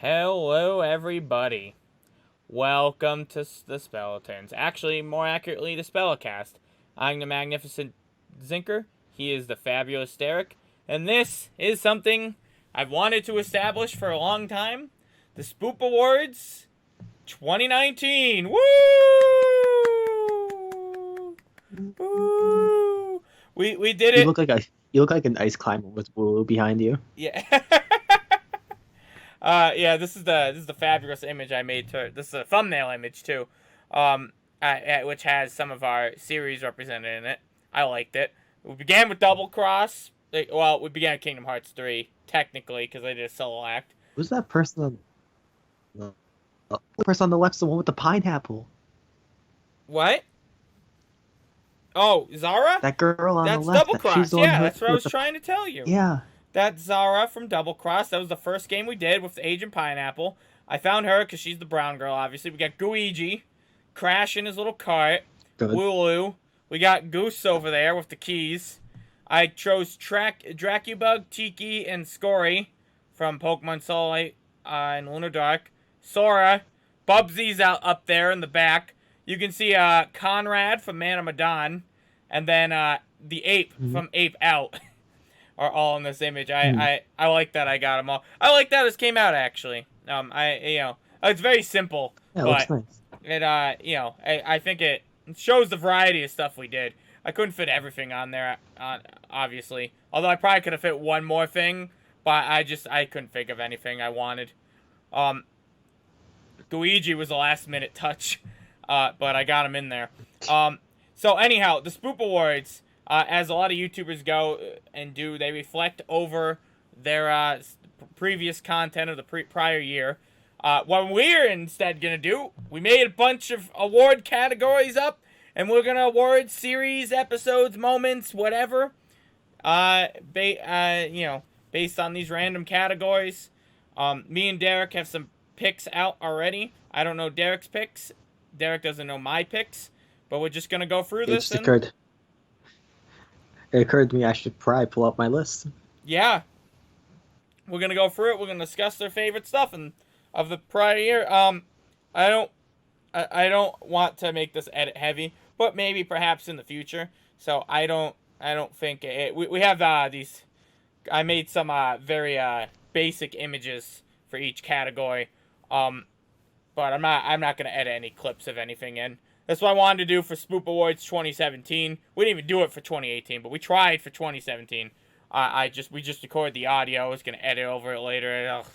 Hello, everybody. Welcome to the Speletons. Actually, more accurately, the Spelecast. I'm the magnificent Zinker. He is the fabulous Derek. And this is something I've wanted to establish for a long time. The Spoop Awards 2019. Woo! Woo! We did You it. look like you look like an ice climber with Woo behind you. Yeah. Yeah, this is the fabulous image I made. This is a thumbnail image too, which has some of our series represented in it. I liked it. We began with Double Cross. Well, we began with Kingdom Hearts 3 technically because I did a solo act. Who's that person on the person on the left's the one with the pineapple? What? Oh, Zara? That girl on the That's left, Double she's Cross. the one Yeah, who that's what I with was the trying to tell you. yeah. That's Zara from Double Cross. That was the first game we did with the Agent Pineapple. I found her because she's the brown girl, obviously. We got Guigi, Crash in his little cart, Good. Wooloo. We got Goose over there with the keys. I chose Dracubug, Tiki, and Scory from Pokemon Soul Light and Lunar Dark. Sora. Bubsy's up there in the back. You can see Conrad from Man of Medan. And then the Ape from Ape Out. Are all in this image. I like that I got them all. I like that this came out actually. It's very simple, Yeah, it but looks nice. it I think it shows the variety of stuff we did. I couldn't fit everything on there, obviously. Although I probably could have fit one more thing, but I couldn't think of anything I wanted. Luigi was a last minute touch, but I got him in there. So anyhow, the Spoop Awards. As a lot of YouTubers go and do, they reflect over their previous content of the prior year. What we're instead going to do, we made a bunch of award categories up, and we're going to award series, episodes, moments, whatever, based on these random categories. Me and Derek have some picks out already. I don't know Derek's picks. Derek doesn't know my picks, but we're just going to go through It this. just occurred. It occurred to me I should probably pull up my list. Yeah, we're gonna go through it. We're gonna discuss their favorite stuff and of the prior year. I don't want to make this edit heavy, but maybe perhaps in the future. So I don't think it. We have these. I made some very basic images for each category. But I'm not gonna edit any clips of anything in. That's what I wanted to do for Spoop Awards 2017. We didn't even do it for 2018, but we tried for 2017. We just recorded the audio. I was gonna edit over it later. Ugh.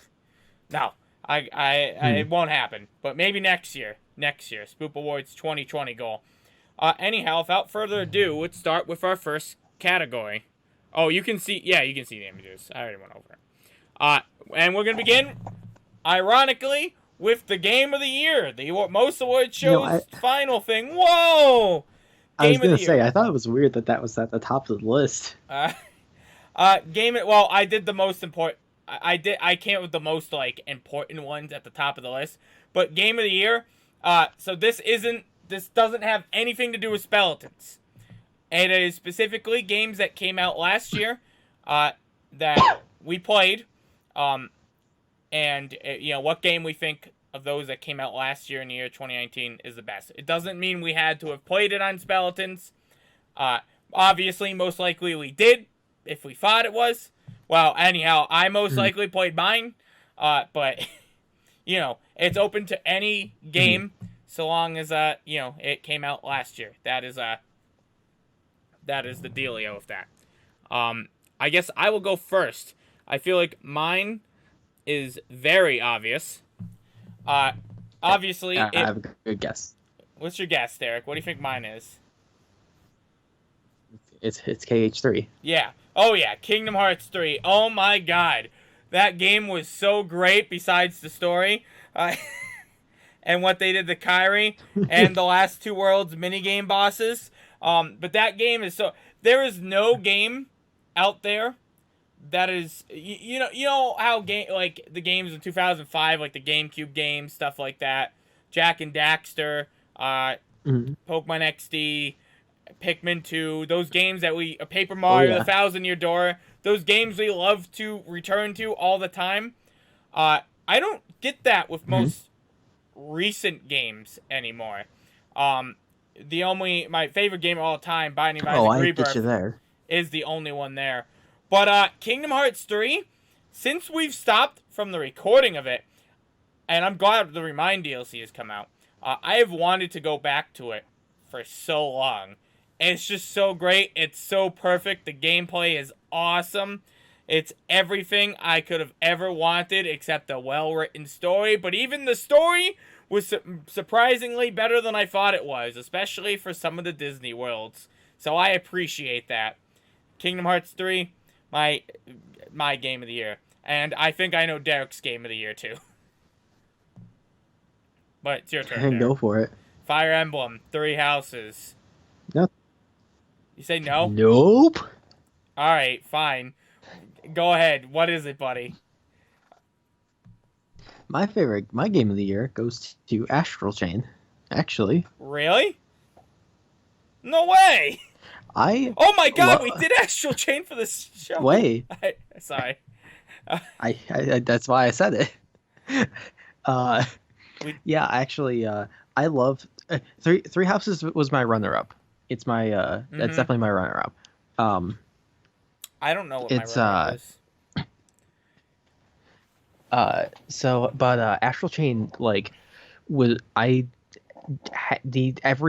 No, it won't happen. But maybe next year. Next year, Spoop Awards 2020 goal. Anyhow, without further ado, let's start with our first category. Oh, you can see. Yeah, you can see the images. I already went over it. And we're gonna begin, ironically, with the game of the year, the most award shows final thing. Whoa! I was gonna say I thought it was weird that was at the top of the list. Well, I did the most important. I came up with the most important ones at the top of the list. But game of the year. So this doesn't have anything to do with Speletons. It is specifically games that came out last year, that we played. And what game we think of those that came out last year in the year 2019 is the best. It doesn't mean we had to have played it on Speletons. Obviously, most likely we did, if we thought it was. Well, anyhow, I most likely played mine. But, it's open to any game so long as, it came out last year. That is the dealio of that. I guess I will go first. I feel like mine is very obvious. Obviously, I have a good guess. What's your guess, Derek? What do you think mine is? It's KH3. Yeah. Oh yeah, Kingdom Hearts 3. Oh my God, that game was so great. Besides the story, and what they did to Kairi and the last two worlds minigame bosses. But that game is so. There is no game out there that is you know how the games in 2005, like the GameCube games, stuff like that, Jack and Daxter, Pokemon XD, Pikmin 2, those games that Paper Mario, The Thousand Year Door, those games we love to return to all the time. I don't get that with Mhm. most recent games anymore. My favorite game of all time, Binding of Oh, Isaac I get you Rebirth, there. is the only one there. But Kingdom Hearts 3, since we've stopped from the recording of it, and I'm glad the Remind DLC has come out, I have wanted to go back to it for so long. It's just so great. It's so perfect. The gameplay is awesome. It's everything I could have ever wanted except a well-written story. But even the story was surprisingly better than I thought it was, especially for some of the Disney worlds. So I appreciate that. Kingdom Hearts 3, my game of the year. And I think I know Derek's game of the year too. But it's your turn, Derek. Go for it. Fire Emblem, Three Houses. No. You say no? Nope. Alright, fine. Go ahead. What is it, buddy? My game of the year goes to Astral Chain. Actually, Really? No way! I Oh my god, we did Astral Chain for this show! Wait. Sorry. I that's why I said it. Yeah, actually, I love Three Houses was my runner up. It's my that's definitely my runner up. I don't know what it's my runner-up is. But Astral Chain, like, was every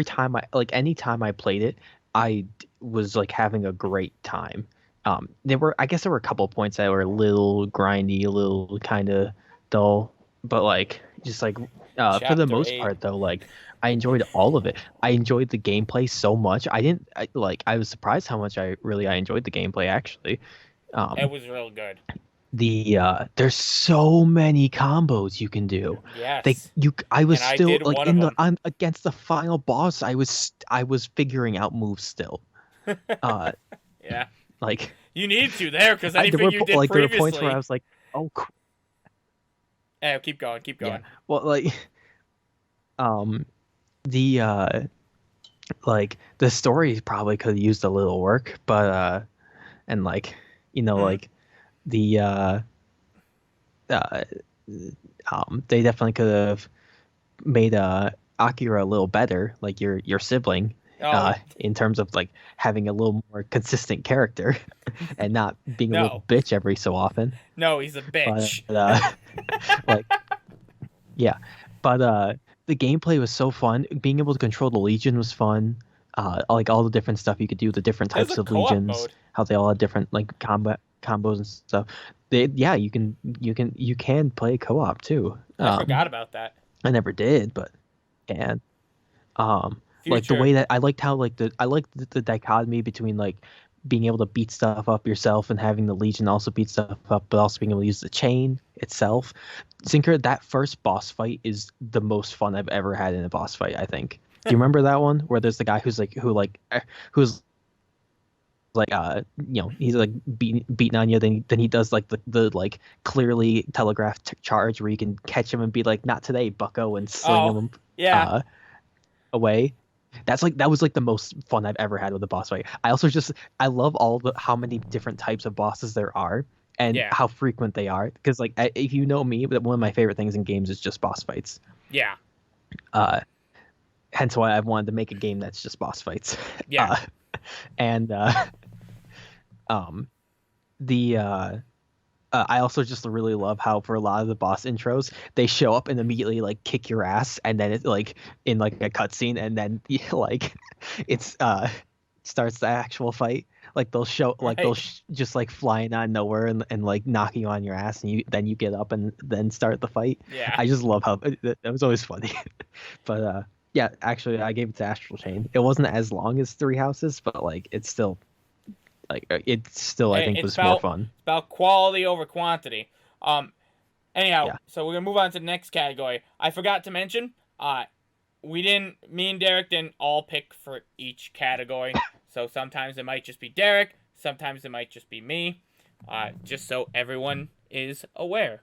time anytime I played it, I was like having a great time. I guess there were a couple points that were a little grindy, a little kind of dull, but like just like for the Chapter most 8. part though, like I enjoyed all of it. I enjoyed the gameplay so much. I was surprised how much I enjoyed the gameplay actually. It was real good. There's so many combos you can do. Yes. I was And I still did like one of them. against the final boss. I was figuring out moves still. Yeah. Like You need to there, because there anything were you did there were previously... points where I was like, oh, keep going. yeah. Well, like, the the story probably could have used a little work, but and like, like the uh, they definitely could have made Akira a little better, like your sibling, in terms of like having a little more consistent character and not being a little bitch every so often. No, he's a bitch. But, like, yeah, but the gameplay was so fun. Being able to control the Legion was fun. Like all the different stuff you could do, the different types of legions, mode. How they all had different like combos and stuff. You can play co-op too. I forgot about that. I never did, but and like the way that I liked how like the dichotomy between like being able to beat stuff up yourself and having the Legion also beat stuff up, but also being able to use the chain itself. Zinker, that first boss fight is the most fun I've ever had in a boss fight, I think. Do you remember that one where there's the guy who's he's like beating on you, then he does like the like clearly telegraphed charge where you can catch him and be like, not today, bucko, and sling him away. That was like the most fun I've ever had with a boss fight. I love how many different types of bosses there are and how frequent they are, because like if you know me, one of my favorite things in games is just boss fights. Hence why I've wanted to make a game that's just boss fights. And I also just really love how for a lot of the boss intros they show up and immediately like kick your ass, and then it's like in like a cutscene, and then like it's starts the actual fight. Like they'll show like they'll just like flying out of nowhere and like knocking you on your ass, and you get up and then start the fight. I just love how that was always funny. But yeah, actually I gave it to Astral Chain. It wasn't as long as Three Houses, but like it's still I think was more fun. It's about quality over quantity. Anyhow, so we're gonna move on to the next category. I forgot to mention, me and Derek didn't all pick for each category. So sometimes it might just be Derek, sometimes it might just be me. Just so everyone is aware.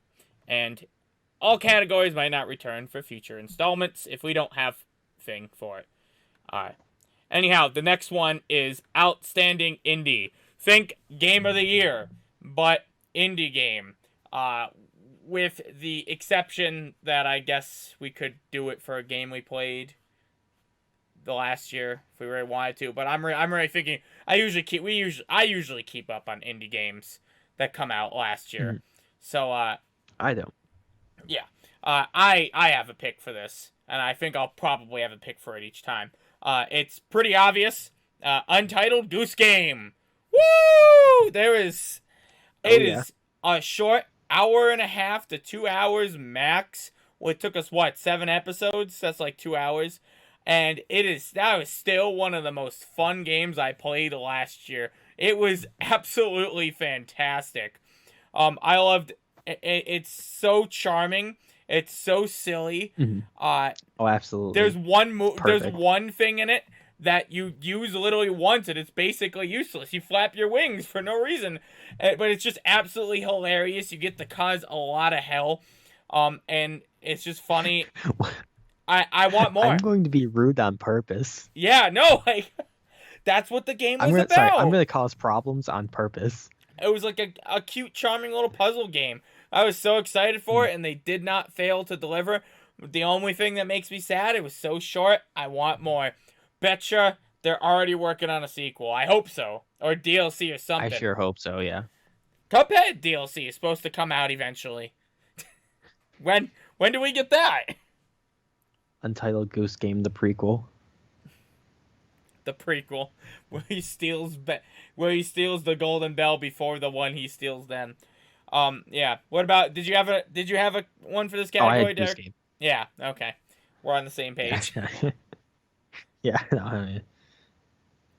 And all categories might not return for future installments if we don't have thing for it. Anyhow, the next one is Outstanding Indie. Think Game of the Year, but indie game. with the exception that I guess we could do it for a game we played the last year if we really wanted to. But I'm really thinking I usually keep up on indie games that come out last year. Mhm. So I don't. yeah, I have a pick for this, and I think I'll probably have a pick for it each time. It's pretty obvious. Untitled Goose Game. Woo! Oh It yeah. is a short hour and a half to 2 hours max. Well, it took us what, 7 episodes? That's like 2 hours. And that was still one of the most fun games I played last year. It was absolutely fantastic. I loved it. It's so charming. It's so silly. Mhm. Uh, Oh, absolutely. there's Perfect. one thing in it that you use literally once and it's basically useless. You flap your wings for no reason. But it's just absolutely hilarious. You get to cause a lot of hell. And it's just funny. I want I'm more. going to be rude on purpose. Yeah, no, like that's what the game was I'm about. gonna cause problems on purpose. It was like a cute, charming little puzzle game. I was so excited for Mm. it, and they did not fail to deliver. The only thing that makes me sad, it was so short. I want more. Betcha they're already working on a sequel. I hope so. Or DLC or I something. sure hope so, yeah. Cuphead DLC is supposed to come out eventually. When do we get that? Untitled Goose Game, the prequel. The prequel, where he steals the golden bell before the one he steals then. Yeah. What about did you have a one for this Oh, I category, had Goose Derek? Game. Yeah. Okay. We're on the same page. Yeah. Yeah, no, I mean,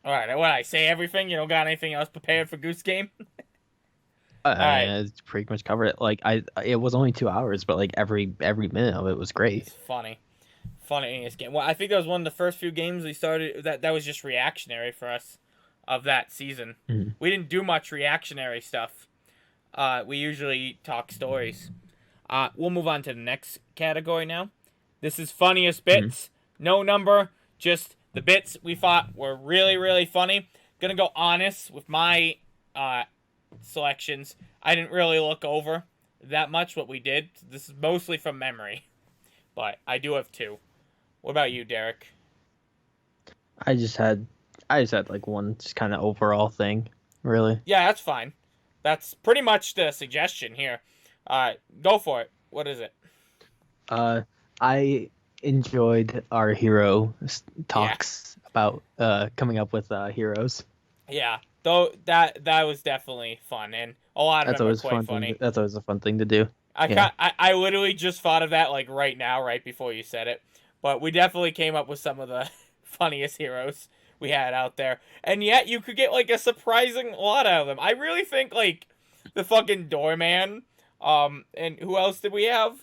All right. What, I say everything? You don't got anything else prepared for Goose Game? All right. it's pretty much covered it. Like it was only 2 hours, but like every minute of it was great. It's funny in this game. Well, I think that was one of the first few games we started that was just reactionary for us of that season. Mhm. We didn't do much reactionary stuff. We usually talk stories. We'll move on to the next category now. This is funniest bits. No number, just the bits we thought were really, really funny. Gonna go honest with my selections. I didn't really look over that much what we did. This is mostly from memory, but I do have two. What about you, Derek? I just had like one just kind of overall thing, really. Yeah, that's fine. That's pretty much the suggestion here. Go for it. What is it? I enjoyed our hero Yeah. talks about coming up with heroes. Yeah. Though that was definitely fun, and a lot of That's them were always quite funny. That's always a fun thing to do. Yeah. I literally just thought of that like right now, right before you said it. But we definitely came up with some of the funniest heroes we had out there, and yet you could get like a surprising lot out of them. I really think like the fucking doorman. And who else did we have?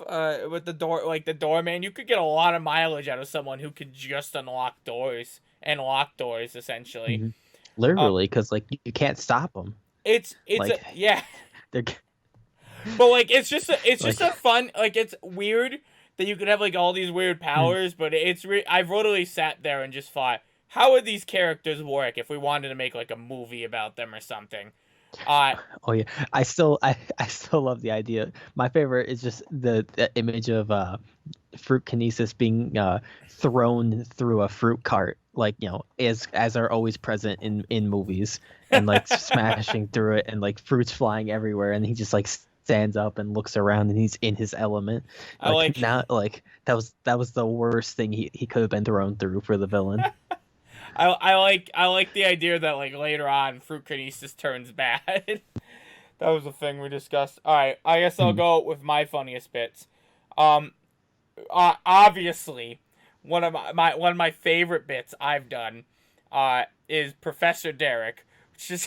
With the doorman, you could get a lot of mileage out of someone who could just unlock doors and lock doors, essentially. Mhm. Um, Literally, because like you can't stop them. Like yeah, they're but like it's just like a fun, like it's weird that you could have like all these weird mm, powers, but I've literally sat there and just thought, how would these characters work if we wanted to make like a movie about them or something? Uh, oh yeah, I still love the idea. My favorite is just the image of fruit kinesis being thrown through a fruit cart, like as are always present in movies, and like smashing through it, and like fruits flying everywhere, and he just like stands up and looks around, and he's in his element. I Like like now, like that was the worst thing he could have been thrown through for the villain. I like the idea that like later on fruit kinesis turns bad. That was a thing we discussed. All right, I guess I'll Hmm. go with my funniest bits. Um, Obviously, one of my favorite bits I've done, is Professor Derek, which is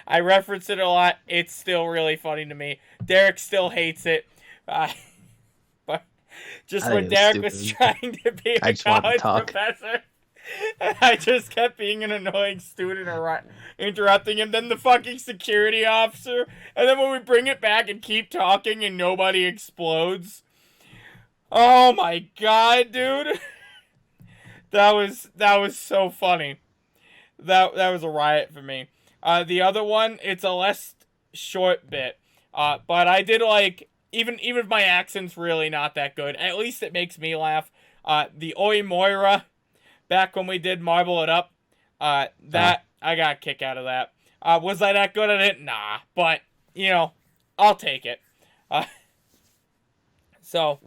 I reference it a lot. It's still really funny to me. Derek still hates it. Uh, but just I when think it was Derek was stupid. trying to be I a just wanted to college talk. professor, and I just kept being an annoying student or interrupting him. Then the fucking security officer, and then when we bring it back and keep talking and nobody explodes. Oh my god, dude. That was so funny. That was a riot for me. The other one, it's a less short bit, But I did like, even if my accent's really not that good, at least it makes me laugh. The Oi Moira, back when we did Marble It Up, that I got a kick out of that. Was I that good at it? Nah, but I'll take it. Uh, so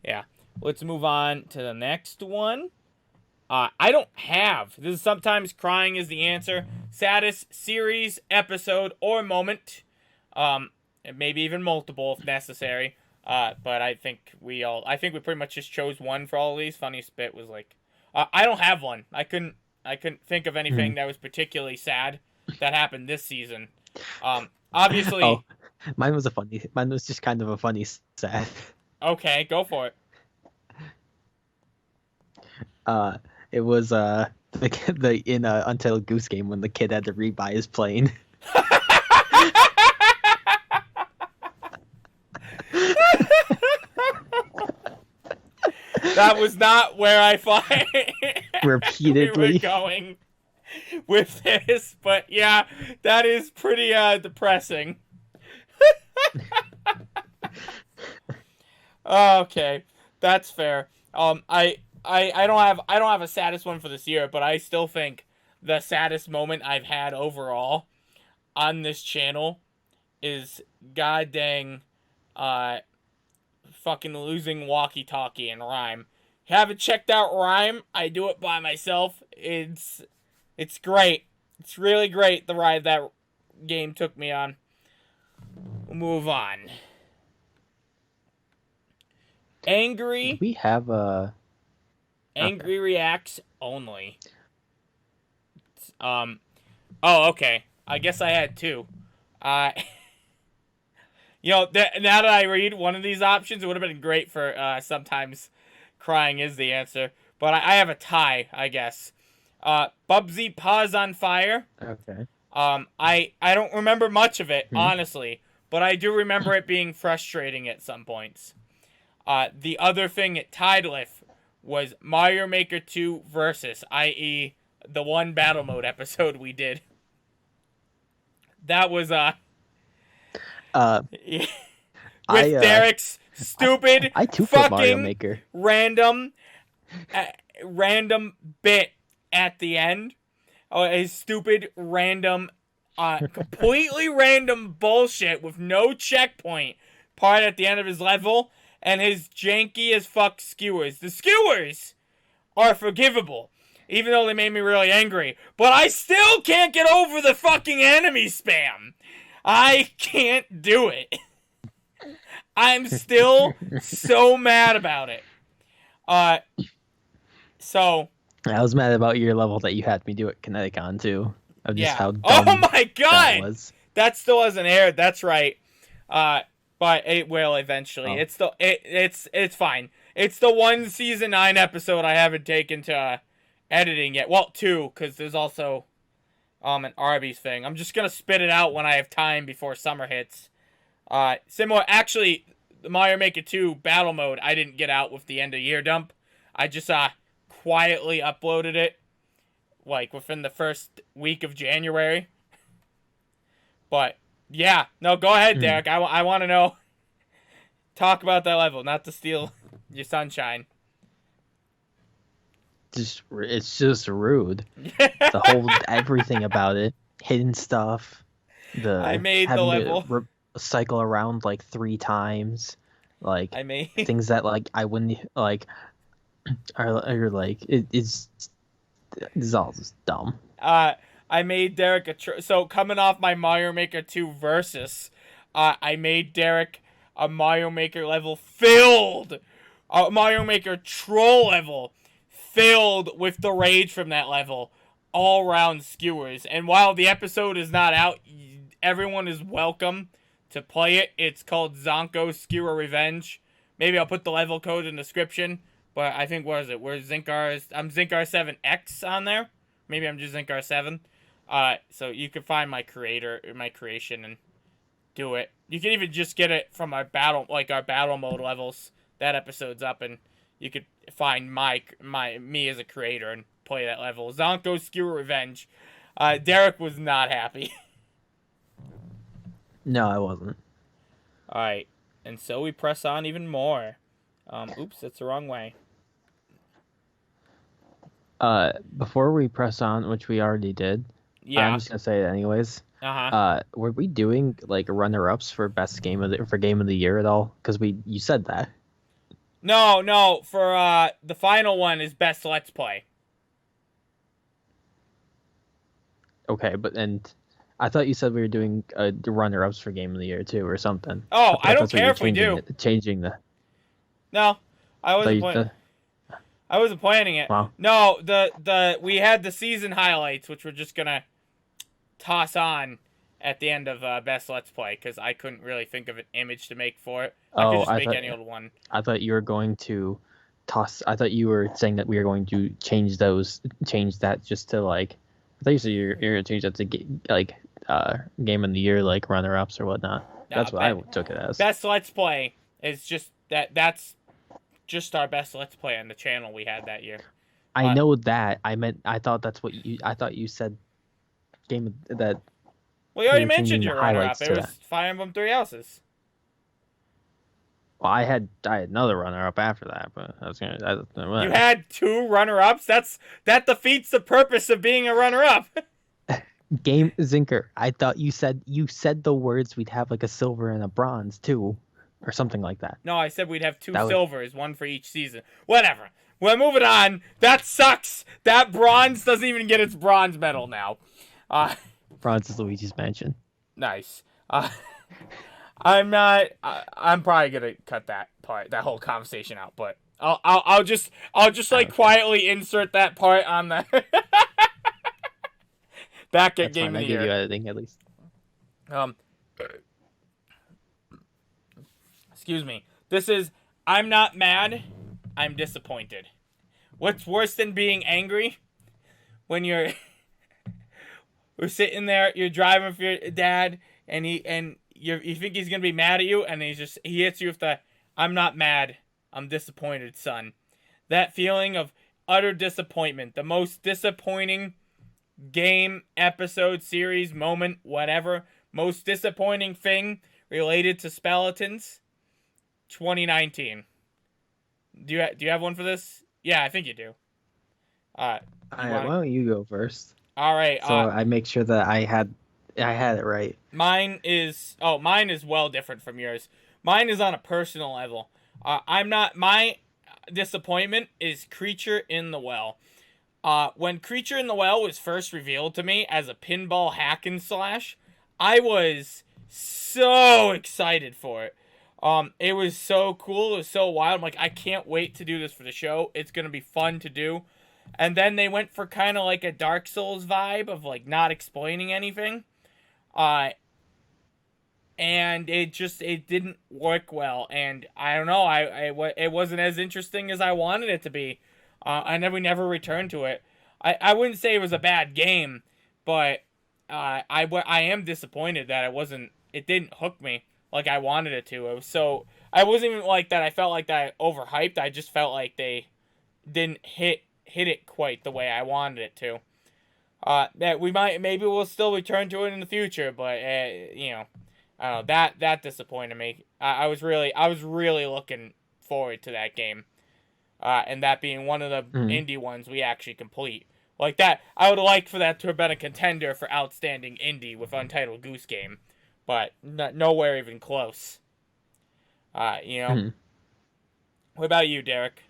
yeah, let's move on to the next one. I don't have. This is sometimes crying is the answer. Saddest series, episode, or moment. And maybe even multiple if necessary. But I think we pretty much just chose one for all of these. Funniest bit was like, I don't have one. I couldn't think of anything that was particularly sad that happened this season. Obviously. Oh, mine was just kind of a funny sad. Okay, go for it. It was the in Untitled Goose Game when the kid had to rebuy his plane. That was not where I thought Repeatedly we were going with this, but yeah, that is pretty depressing. Okay, that's fair. I don't have a saddest one for this year, but I still think the saddest moment I've had overall on this channel is god dang fucking losing Walkie Talkie and Rhyme. Haven't checked out Rhyme. I do it by myself. It's great. It's really great, the ride that game took me on. We'll move on. Angry. We have a Angry reacts only. Oh, okay. I guess I had two. Now that I read one of these options, it would have been great for sometimes crying is the answer. But I have a tie, I guess. Bubsy Paws on Fire. Okay. I don't remember much of it, honestly. But I do remember it being frustrating at some points. The other thing it tied with was Mario Maker 2 Versus, i.e. the one battle mode episode we did. That was with Derek's stupid I too fucking Mario Maker. random bit at the end. His stupid random completely random bullshit with no checkpoint part at the end of his level, and his janky as fuck skewers. The skewers are forgivable, even though they made me really angry. But I still can't get over the fucking enemy spam. I can't do it. I'm still so mad about it. So I was mad about your level that you had me do at Kineticon too. Of just how dumb oh my god! that was. That still hasn't aired. That's right. But it will eventually. Oh. It's fine. It's the one season 9 episode I haven't taken to editing yet. Well, 2, because there's also an Arby's thing. I'm just gonna spit it out when I have time before summer hits. Similar, actually, the Mario Maker 2 battle mode I didn't get out with the end of year dump. I just quietly uploaded it, like within the first week of January. But yeah, no, go ahead, Derek. I want to know. Talk about that level, not to steal your sunshine. It's just rude. The whole everything about it, hidden stuff. I made the level cycle around like 3 times. Like I made things that like I wouldn't like are like it's all just dumb. I made Derek so coming off my Mario Maker 2 Versus, I made Derek a Mario Maker level filled, a Mario Maker troll level filled with the rage from that level, all round skewers. And while the episode is not out, everyone is welcome to play it. It's called Zonko Skewer Revenge. Maybe I'll put the level code in the description. But I think, what is it? Where's Zinker? I'm Zinker7X on there. Maybe I'm just Zinker7. So you can find my creation and do it. You can even just get it from our battle mode levels. That episode's up, and you could find me as a creator and play that level. Zonko Skewer Revenge. Derek was not happy. No, I wasn't. All right, and so we press on even more. Oops, that's the wrong way. Before we press on, which we already did, I'm Yeah. just gonna say it anyways. Uh huh. Were we doing like runner-ups for best game of the year at all? Because you said that. No, no. For the final one is best Let's Play. Okay, but and I thought you said we were doing the runner-ups for game of the year too, or something. Oh, I I thought don't that's what care you're if we changing do. it, changing the. No, I I thought wasn't you, planning. I wasn't planning it. wow. No, the we had the season highlights, which we're just gonna toss on at the end of best Let's Play because I couldn't really think of an image to make for it. I could Oh, just make any old one. I thought you were going to toss. I thought you were saying that we were going to change that just to like. I thought you said you're gonna change that to game of the year like runner-ups or whatnot. That's what I took it as. Best Let's Play is just that's just our best Let's Play on the channel we had that year. I know that. I thought that's what you. I thought you said that Well, you we already were changing mentioned the your runner-up. highlights It to was that. Fire Emblem Three Houses. Well, I had another runner-up after that, but I was gonna. You had two runner-ups. That defeats the purpose of being a runner-up. Game Zinker. I thought you said the words we'd have like a silver and a bronze too, or something like that. No, I said we'd have two That was silvers, one for each season. Whatever. We're moving on. That sucks. That bronze doesn't even get its bronze medal now. bronze is Luigi's Mansion. Nice. I'm not. I'm probably gonna cut that part, that whole conversation out. But I'll just like quietly insert that part on the back at That's Game fine. of I the gave Year. you editing at least. Excuse me. This is. I'm not mad. I'm disappointed. What's worse than being angry? When you're sitting there, you're driving for your dad, and you think he's gonna be mad at you, and he hits you with the "I'm not mad, I'm disappointed, son." That feeling of utter disappointment, the most disappointing game, episode, series, moment, whatever, most disappointing thing related to Speletons, 2019. Do you have one for this? Yeah, I think you do. All right, why don't you go first? All right. So I make sure that I had it right. Mine is well different from yours. Mine is on a personal level. My disappointment is Creature in the Well. When Creature in the Well was first revealed to me as a pinball hack and slash, I was so excited for it. It was so cool. It was so wild. I'm like, I can't wait to do this for the show. It's gonna be fun to do. And then they went for kind of like a Dark Souls vibe of like not explaining anything. And it didn't work well. And I don't know. It wasn't as interesting as I wanted it to be. We never returned to it. I wouldn't say it was a bad game, but I am disappointed that it didn't hook me like I wanted it to. It was so, I wasn't even like that. I felt like that overhyped. I just felt like they didn't hit it quite the way I wanted it to. That maybe we'll still return to it in the future, but you know, I don't know, that disappointed me. I was really looking forward to that game, and that being one of the indie ones we actually complete. Like that, I would like for that to have been a contender for outstanding indie with Untitled Goose Game, but nowhere even close. You know. What about you, Derek?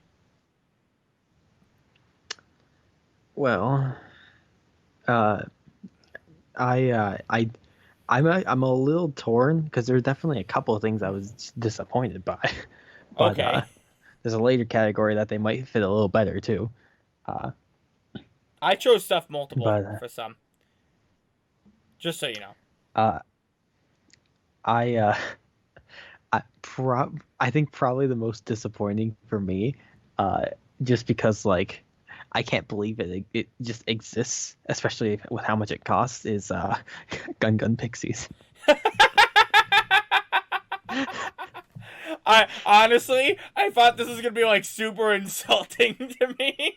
Well, I'm a little torn because there are definitely a couple of things I was disappointed by, but Okay. there's a later category that they might fit a little better too. I chose stuff multiple But for some. Just so you know. I I think probably the most disappointing for me, just because like I can't believe it just exists, especially with how much it costs, is Gun Pixies. I honestly thought this was gonna be like super insulting to me.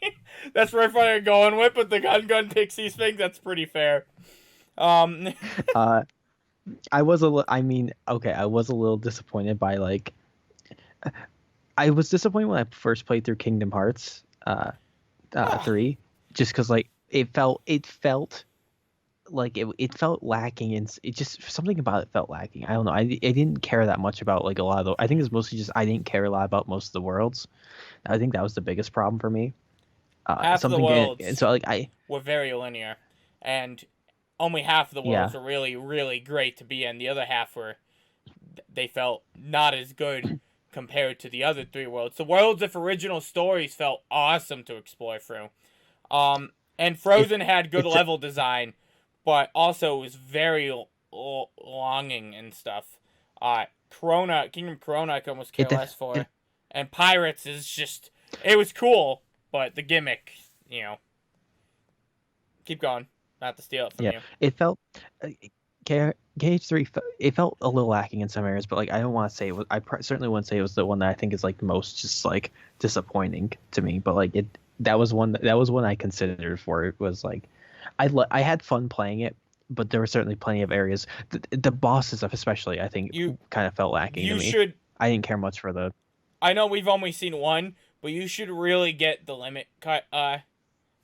That's where I thought you're going with, but the Gun Pixies thing, that's pretty fair. uh I mean, okay, I was a little disappointed by like I was disappointed when I first played through Kingdom Hearts 3, just because like it felt like it felt lacking, and it just something about it felt lacking. I don't know. I didn't care that much about like a lot of the. I think it's mostly just I didn't care a lot about most of the worlds. I think that was the biggest problem for me. Half of the Something and worlds so like I were very linear, and only half of the worlds yeah were really, really great to be in. The other half were they felt not as good compared to the other three worlds. The worlds of original stories felt awesome to explore through. And it Frozen had good it's level design, but also was very longing and stuff. Kingdom Corona I could almost care it, less it for, and Pirates is just it was cool, but the gimmick, you know. Keep going, not to steal it from yeah you. it felt uh, KH3 it felt a little lacking in some areas, but like I don't want to say it was. Certainly wouldn't say it was the one that I think is like most just like disappointing to me. But like that was one I considered for it was like I had fun playing it, but there were certainly plenty of areas. The bosses, especially, I think, You kind of felt lacking to you me. should. I didn't care much for the. I know we've only seen one, but you should really get the limit cut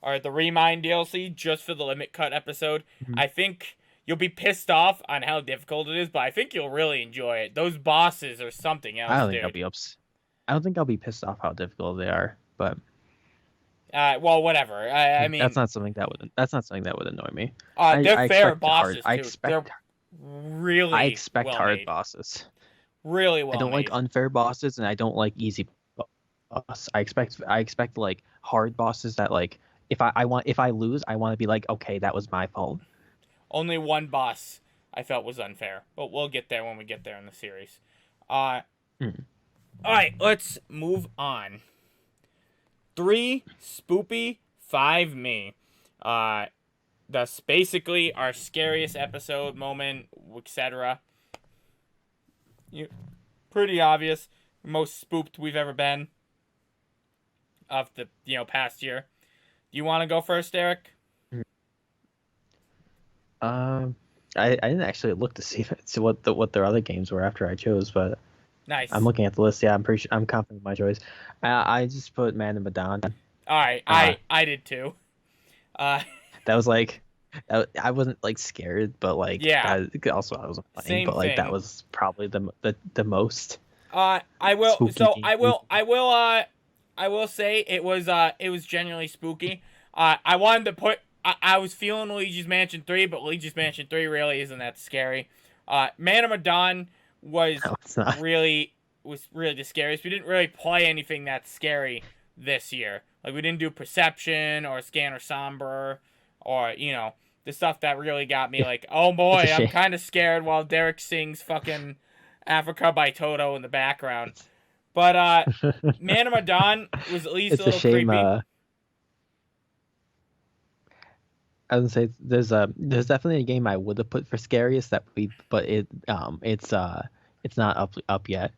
or the Remind DLC just for the limit cut episode. Mhm. I think you'll be pissed off on how difficult it is, but I think you'll really enjoy it. Those bosses are something I else, don't think I'll dude. be ups. I don't think I'll be pissed off how difficult they are, but Well, whatever. I that's mean, not something that would annoy me. they're I fair expect hard. bosses too. They're I really expect well hard made. bosses. Really I well don't like made. unfair bosses, and I don't like easy boss. I expect like hard bosses that like if I lose, I want to be like, okay, that was my fault. Only one boss I felt was unfair, but we'll get there when we get there in the series. Uh, Mm. all right, let's move on. 3 Spoopy, 5 me. Uh, that's basically our scariest episode moment, etc. You pretty obvious. Most spooked we've ever been of the past year. Do you want to go first, Derek? Um, I didn't actually look to see what their other games were after I chose, but I'm Nice. looking at the list. Yeah, I'm pretty sure I'm confident in my choice. I just put Man of Medan. All right, Uh, I did too. Uh, that was like I wasn't like scared, but like yeah, that also I wasn't playing, same but like that thing. was probably the most I will. spooky So game. I will. I will. I will say it was. It was genuinely spooky. I wanted to put. I was feeling Luigi's Mansion 3, but Luigi's Mansion 3 really isn't that scary. Man of Medan was No, it's not. really the scariest. We didn't really play anything that scary this year. Like we didn't do Perception or Scan or Somber, or the stuff that really got me. It, Like, oh it's a boy, I'm shame. kind of scared while Derek sings fucking Africa by Toto in the background. It's But Man of Medan was at least a it's a little shame. creepy. I would say there's definitely a game I would have put for scariest that we but it's not up yet.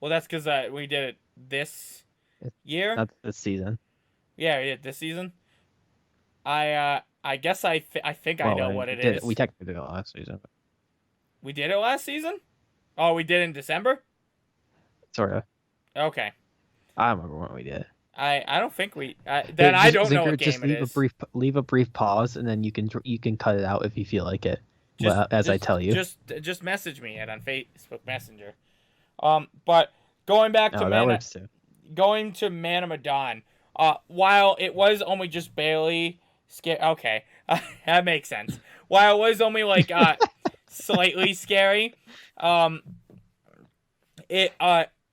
Well, that's because we did it this It's year. not this season. Yeah, we did it this season. I guess I think I Well, know I mean, what it we is. technically did it last season, but We did it last season. Oh, we did it in December. sort of. Okay. I don't remember when we did. I don't think we. Here, Then I just don't know Zinker, what just game it is. leave a brief pause, and then you can cut it out if you feel like it. Just Well, as I just tell you. just message me on Facebook Messenger. But going back to Oh, that works too. going to Man of Medan, while it was only just barely scary, okay, that makes sense. While it was only like slightly scary, um, it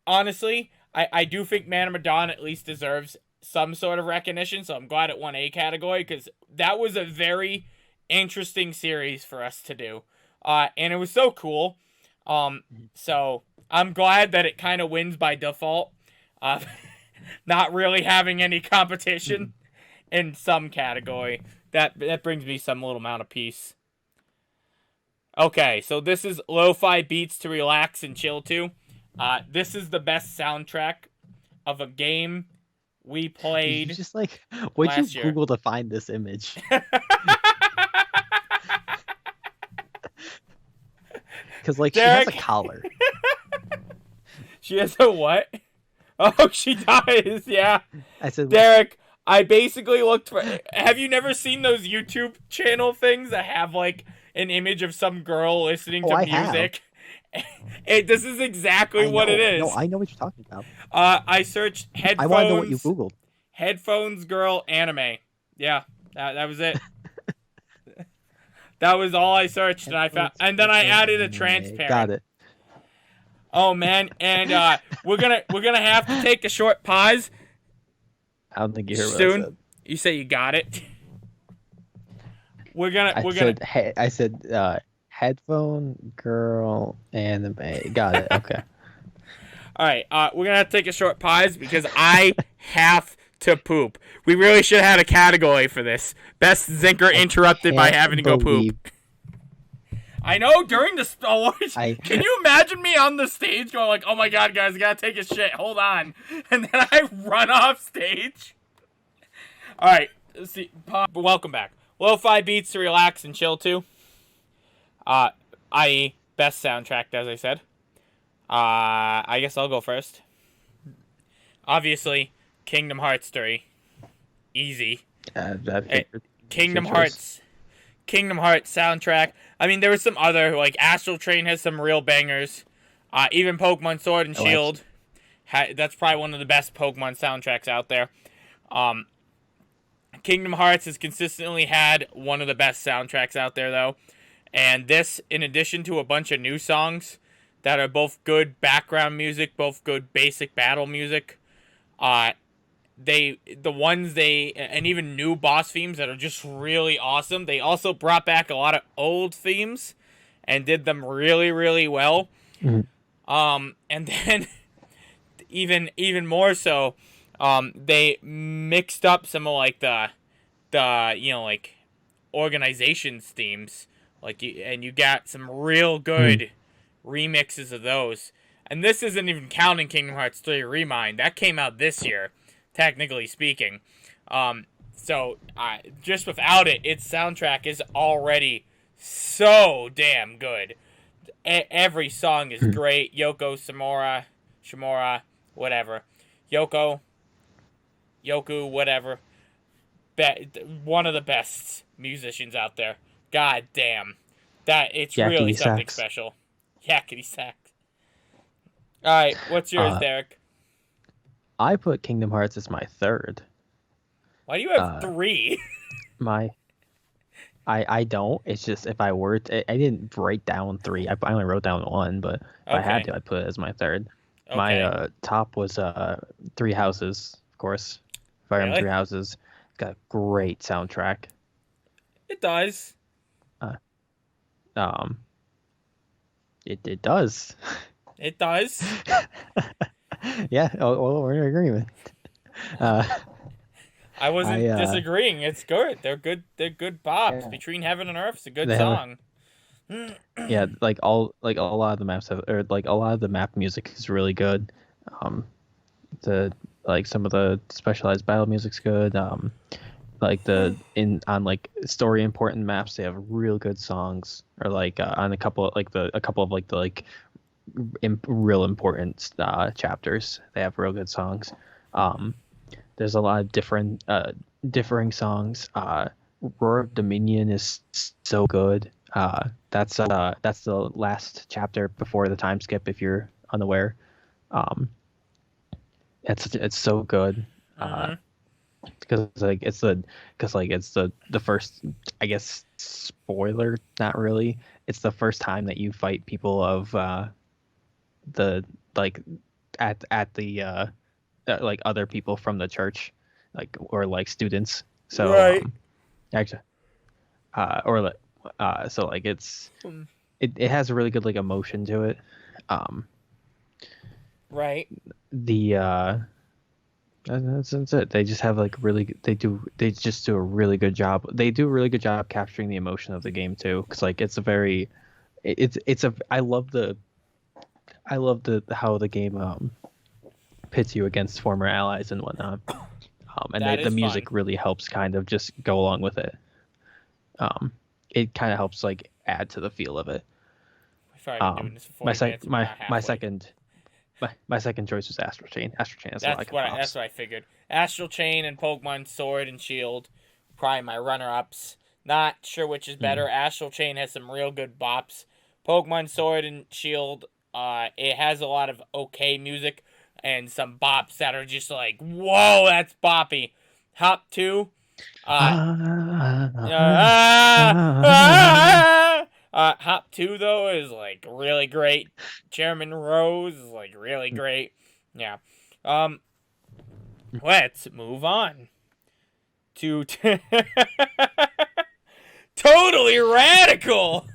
honestly, I do think Man of Medan at least deserves some sort of recognition. So I'm glad it won a category because that was a very interesting series for us to do, and it was so cool. So I'm glad that it kind of wins by default. Uh, not really having any competition in some category. That brings me some little amount of peace. Okay, so this is lo-fi beats to relax and chill to. This is the best soundtrack of a game we You played just like what'd you last year. Google to find this image? because like she has a Derek, collar. she has a what? Oh, she does. Yeah. I said, Derek, I basically looked for. Have you never seen those YouTube channel things that have like an image of some girl listening "Oh, to I have. music? This is exactly I what it know. No, is. I know what you're talking about. I searched I want to know what you headphones, googled. headphones girl anime. Yeah, that was it. That was all I searched, and I found, Headphones and then I girl added a anime. Got transparent. it. Oh man, and we're gonna have to take a short pause I don't think you heard what I soon. said. You say you got it. We're gonna. I said headphone girl anime. Got it. Okay. All right, we're gonna have to take a short pause because I have to poop. We really should have had a category for this. Best Zinker interrupted by having to go poop. I know, during the awards. Can you imagine me on the stage going like, "Oh my god, guys, I gotta take a shit. Hold on," and then I run off stage. All right, let's see. Welcome back. Lo-fi beats to relax and chill to. I.e., best soundtrack, as I said. I guess I'll go first. Obviously, Kingdom Hearts 3. Easy. Kingdom Hearts soundtrack. I mean, there was some other, like, Astral Train has some real bangers. Even Pokemon Sword and Shield. That's probably one of the best Pokemon soundtracks out there. Kingdom Hearts has consistently had one of the best soundtracks out there, though. And this, in addition to a bunch of new songs that are both good background music, both good basic battle music, and even new boss themes that are just really awesome. They also brought back a lot of old themes and did them really, really well. Mm-hmm. And then even more so, they mixed up some of like the like organizations themes, and you got some real good remixes of those. And this isn't even counting Kingdom Hearts 3 Remind. That came out this year, technically speaking. So just without it, its soundtrack is already so damn good. Every song is great. Yoko, Shimura, whatever. Yoku, whatever. One of the best musicians out there. God damn. It's Yakety really something sax. special. Yakety sax. Alright, what's yours, Derek? I put Kingdom Hearts as my third. Why do you have 3? I don't. It's just if I were to, I didn't write down 3. I only wrote down 1, but if I had to, I'd put it as my third. Okay. My top was Three Houses, of course. Fire Emblem Three Houses. It's got a great soundtrack. It does. It does. It does. Yeah. Well, we're in agreement. I wasn't disagreeing. It's good. They're good. They're good bops. Yeah. Between Heaven and Earth, it's a good song. Yeah, a lot of the maps have, or like a lot of the map music is really good. Some of the specialized battle music's good. On story important maps, they have real good songs. Or on a couple of real important chapters, they have real good songs. There's a lot of differing songs. Roar of Dominion is so good. That's the last chapter before the time skip, if you're unaware. It's so good. Because it's the first, I guess, spoiler, not really. It's the first time that you fight people of other people from the church, or students. So right. It has a really good emotion to it. Right. That's it. They just have they just do a really good job. They do a really good job capturing the emotion of the game too, because I love how the game pits you against former allies and whatnot. And the music really helps kind of just go along with it. It kind of helps add to the feel of it. probably been doing this for 40 minutes. We're not halfway. My second choice was Astral Chain. Astral Chain has a lot of pops. That's what I figured. Astral Chain and Pokemon Sword and Shield, probably my runner-ups. Not sure which is better. Astral Chain has some real good bops. Pokemon Sword and Shield, it has a lot of okay music and some bops that are just like, whoa, that's boppy. Hop 2, Hop 2 though is like really great. Chairman Rose is like really great. Yeah. Let's move on to Totally Radical.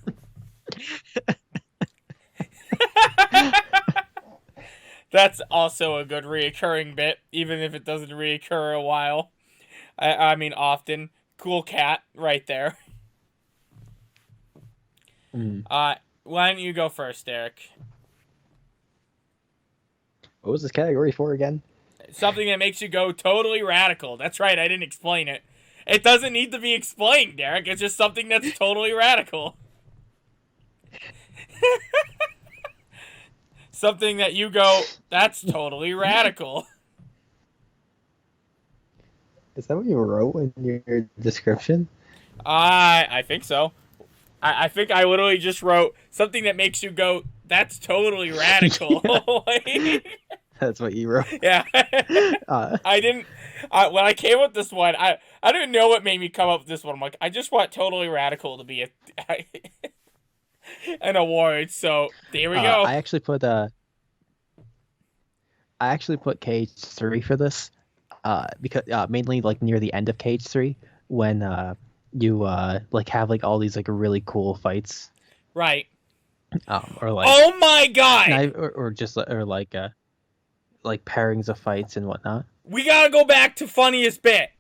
That's also a good reoccurring bit, even if it doesn't reoccur a while. I mean, often. Cool cat right there. Why don't you go first, Derek? What was this category for again? Something that makes you go totally radical. That's right, I didn't explain it. It doesn't need to be explained, Derek. It's just something that's totally radical. Something that you go, that's totally radical. Is that what you wrote in your description? I think so. I think I literally just wrote something that makes you go, that's totally radical. That's what you wrote. Yeah. I didn't. When I came up with this one, I didn't know what made me come up with this one. I'm like, I just want Totally Radical to be an award. So there we go. I actually put Cage 3 for this, because mainly like near the end of Cage 3 when you like have like all these like really cool fights. Right. Or like. Oh my god. Or just like pairings of fights and whatnot. We gotta go back to funniest bit.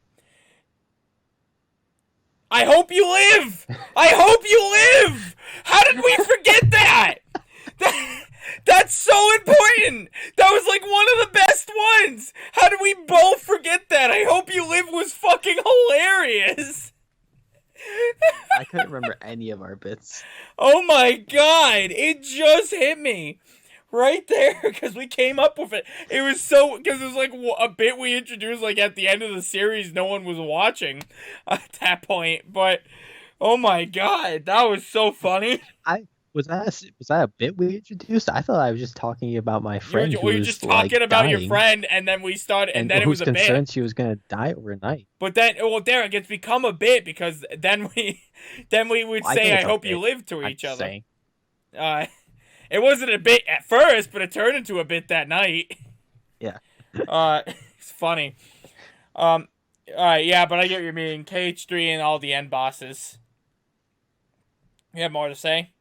I hope you live! I hope you live! How did we forget that? That's so important! That was like one of the best ones! How did we both forget that? I hope you live was fucking hilarious! I couldn't remember any of our bits. Oh my god! It just hit me! Right there, because we came up with it. It was so, because it was like a bit we introduced like at the end of the series no one was watching at that point. But, oh my god, that was so funny. Was that a bit we introduced? I thought I was just talking about my friend We were just talking about dying, your friend, and then we started, and then it was a bit. Who's concerned she was gonna die overnight. But then, well, Derek, it's become a bit, because then we would say, I hope you live to each other. Saying. It wasn't a bit at first, but it turned into a bit that night. Yeah. It's funny. Yeah, but I get what you mean. KH3 and all the end bosses. You have more to say?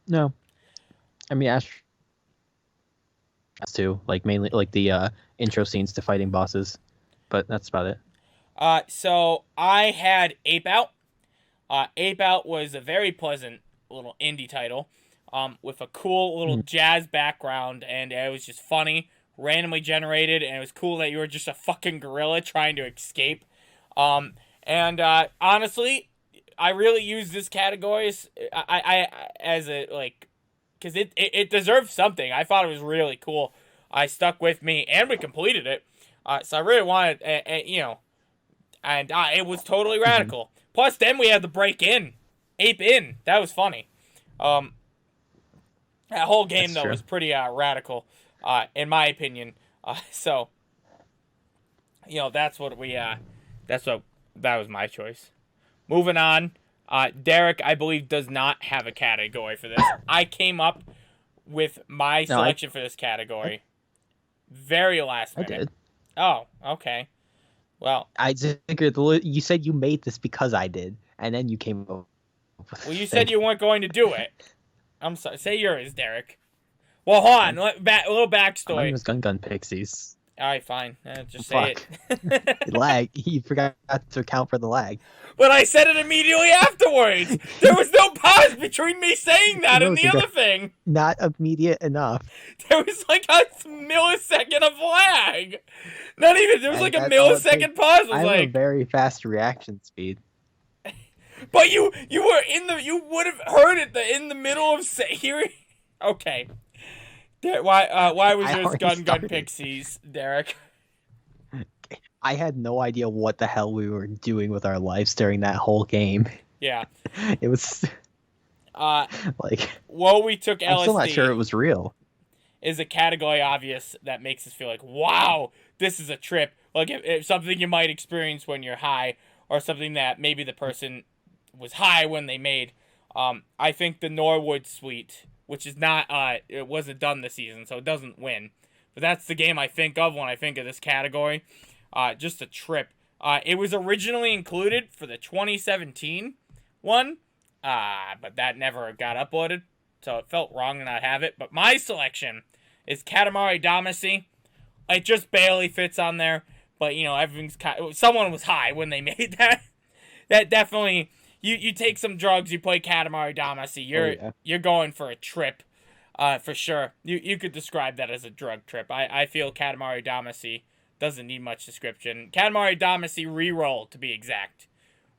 No. I mean, Ash too, like mainly like the intro scenes to fighting bosses, but that's about it. So I had Ape Out. Ape Out was a very pleasant little indie title, with a cool little jazz background, and it was just funny, randomly generated, and it was cool that you were just a fucking gorilla trying to escape. And honestly, I really use this category as a like, because it deserves something. I thought it was really cool. I stuck with me, and we completed it. So I really wanted, and it was totally radical. Plus, then we had the break in. Ape In. That was funny. That whole game, though, was pretty radical, in my opinion. So, that was my choice. Moving on. Derek, I believe, does not have a category for this. I came up with my selection for this category. Very last minute. I did. Oh, okay. Well, you said you made this because I did, and then you came up. Well, you said you weren't going to do it. I'm sorry. Say yours, Derek. Well, hold on. A little backstory. Mine was Gun Pixies. All right, fine. Just say it. Lag. You forgot to account for the lag. But I said it immediately afterwards. There was no pause between me saying that and the other thing. Not immediate enough. There was like a millisecond of lag. Not even. There was like a millisecond pause. I have a very fast reaction speed. But you were you would have heard it in the middle of hearing. Okay. Why was I yours already Gun started. Pixies, Derek? I had no idea what the hell we were doing with our lives during that whole game. Yeah. It was Uh, like Well, we took I'm still not sure LSD it was real. is a category obvious that makes us feel like, wow, this is a trip. Like if something you might experience when you're high, or something that maybe the person was high when they made. I think the Norwood Suite, which is not, it wasn't done this season, so it doesn't win. But that's the game I think of when I think of this category. Just a trip. It was originally included for the 2017 one, but that never got uploaded, so it felt wrong to not have it. But my selection is Katamari Damacy. It just barely fits on there, but you know everything's someone was high when they made that. That definitely you take some drugs, you play Katamari Damacy, you're going for a trip, for sure. You could describe that as a drug trip. I feel Katamari Damacy doesn't need much description. Katamari Damacy reroll, to be exact.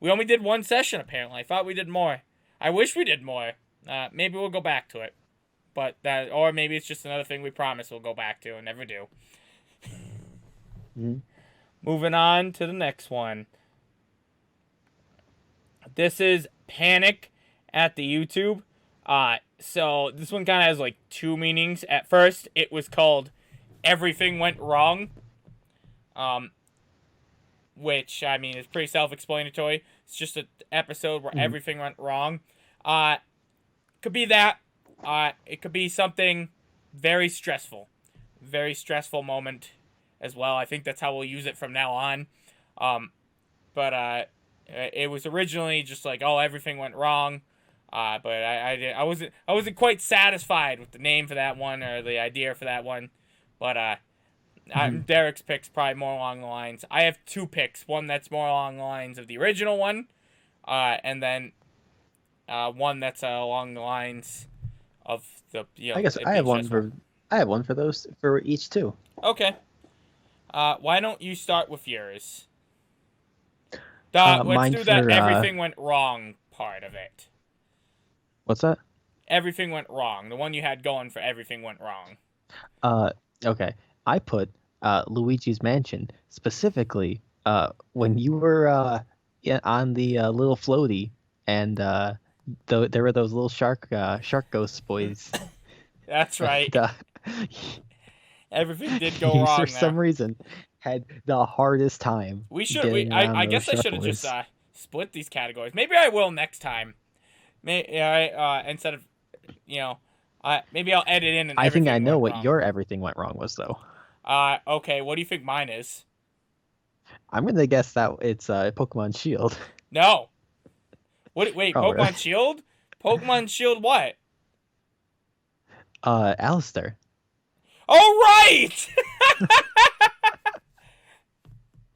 We only did one session apparently. I thought we did more. I wish we did more. Maybe we'll go back to it, but or maybe it's just another thing we promise we'll go back to and never do. Mm-hmm. Moving on to the next one. This is Panic at the YouTube. So this one kind of has like two meanings. At first, it was called Everything Went Wrong. Which, I mean, is pretty self-explanatory. It's just an episode where everything went wrong. Could be that. It could be something very stressful. Very stressful moment as well. I think that's how we'll use it from now on. But it was originally just like, oh, everything went wrong. But I wasn't quite satisfied with the name for that one or the idea for that one. But Derek's pick's probably more along the lines. I have two picks. One that's more along the lines of the original one, and then one that's along the lines of the. I guess I have one for those for each too. Okay. Why don't you start with yours? Let's do that. Everything went wrong part of it. What's that? Everything went wrong. The one you had going for everything went wrong. Okay. I put Luigi's Mansion specifically when you were on the little floaty and there were those little shark ghost boys. That's right. And, everything did go wrong for some reason had the hardest time. I guess I should have just split these categories. Maybe I will next time. Instead of maybe I'll edit in. And I think I know what your everything went wrong was though. Okay. What do you think mine is? I'm gonna guess that it's Pokemon Shield. No. Wait, Pokemon really? Shield? Pokemon Shield what? Alistair. Oh, right!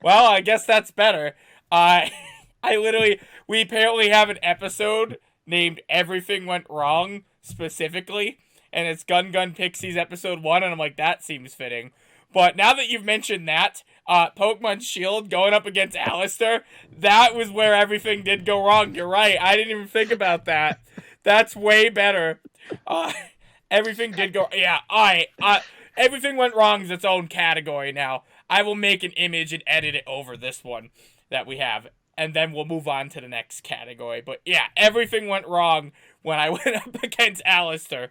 Well, I guess that's better. We apparently have an episode named Everything Went Wrong, specifically, and it's Gun Pixies episode 1, and I'm like, that seems fitting. But now that you've mentioned that, Pokemon Shield going up against Alistair, that was where everything did go wrong. You're right. I didn't even think about that. That's way better. Everything did go... Yeah, alright. Everything went wrong is its own category now. I will make an image and edit it over this one that we have. And then we'll move on to the next category. But yeah, everything went wrong when I went up against Alistair.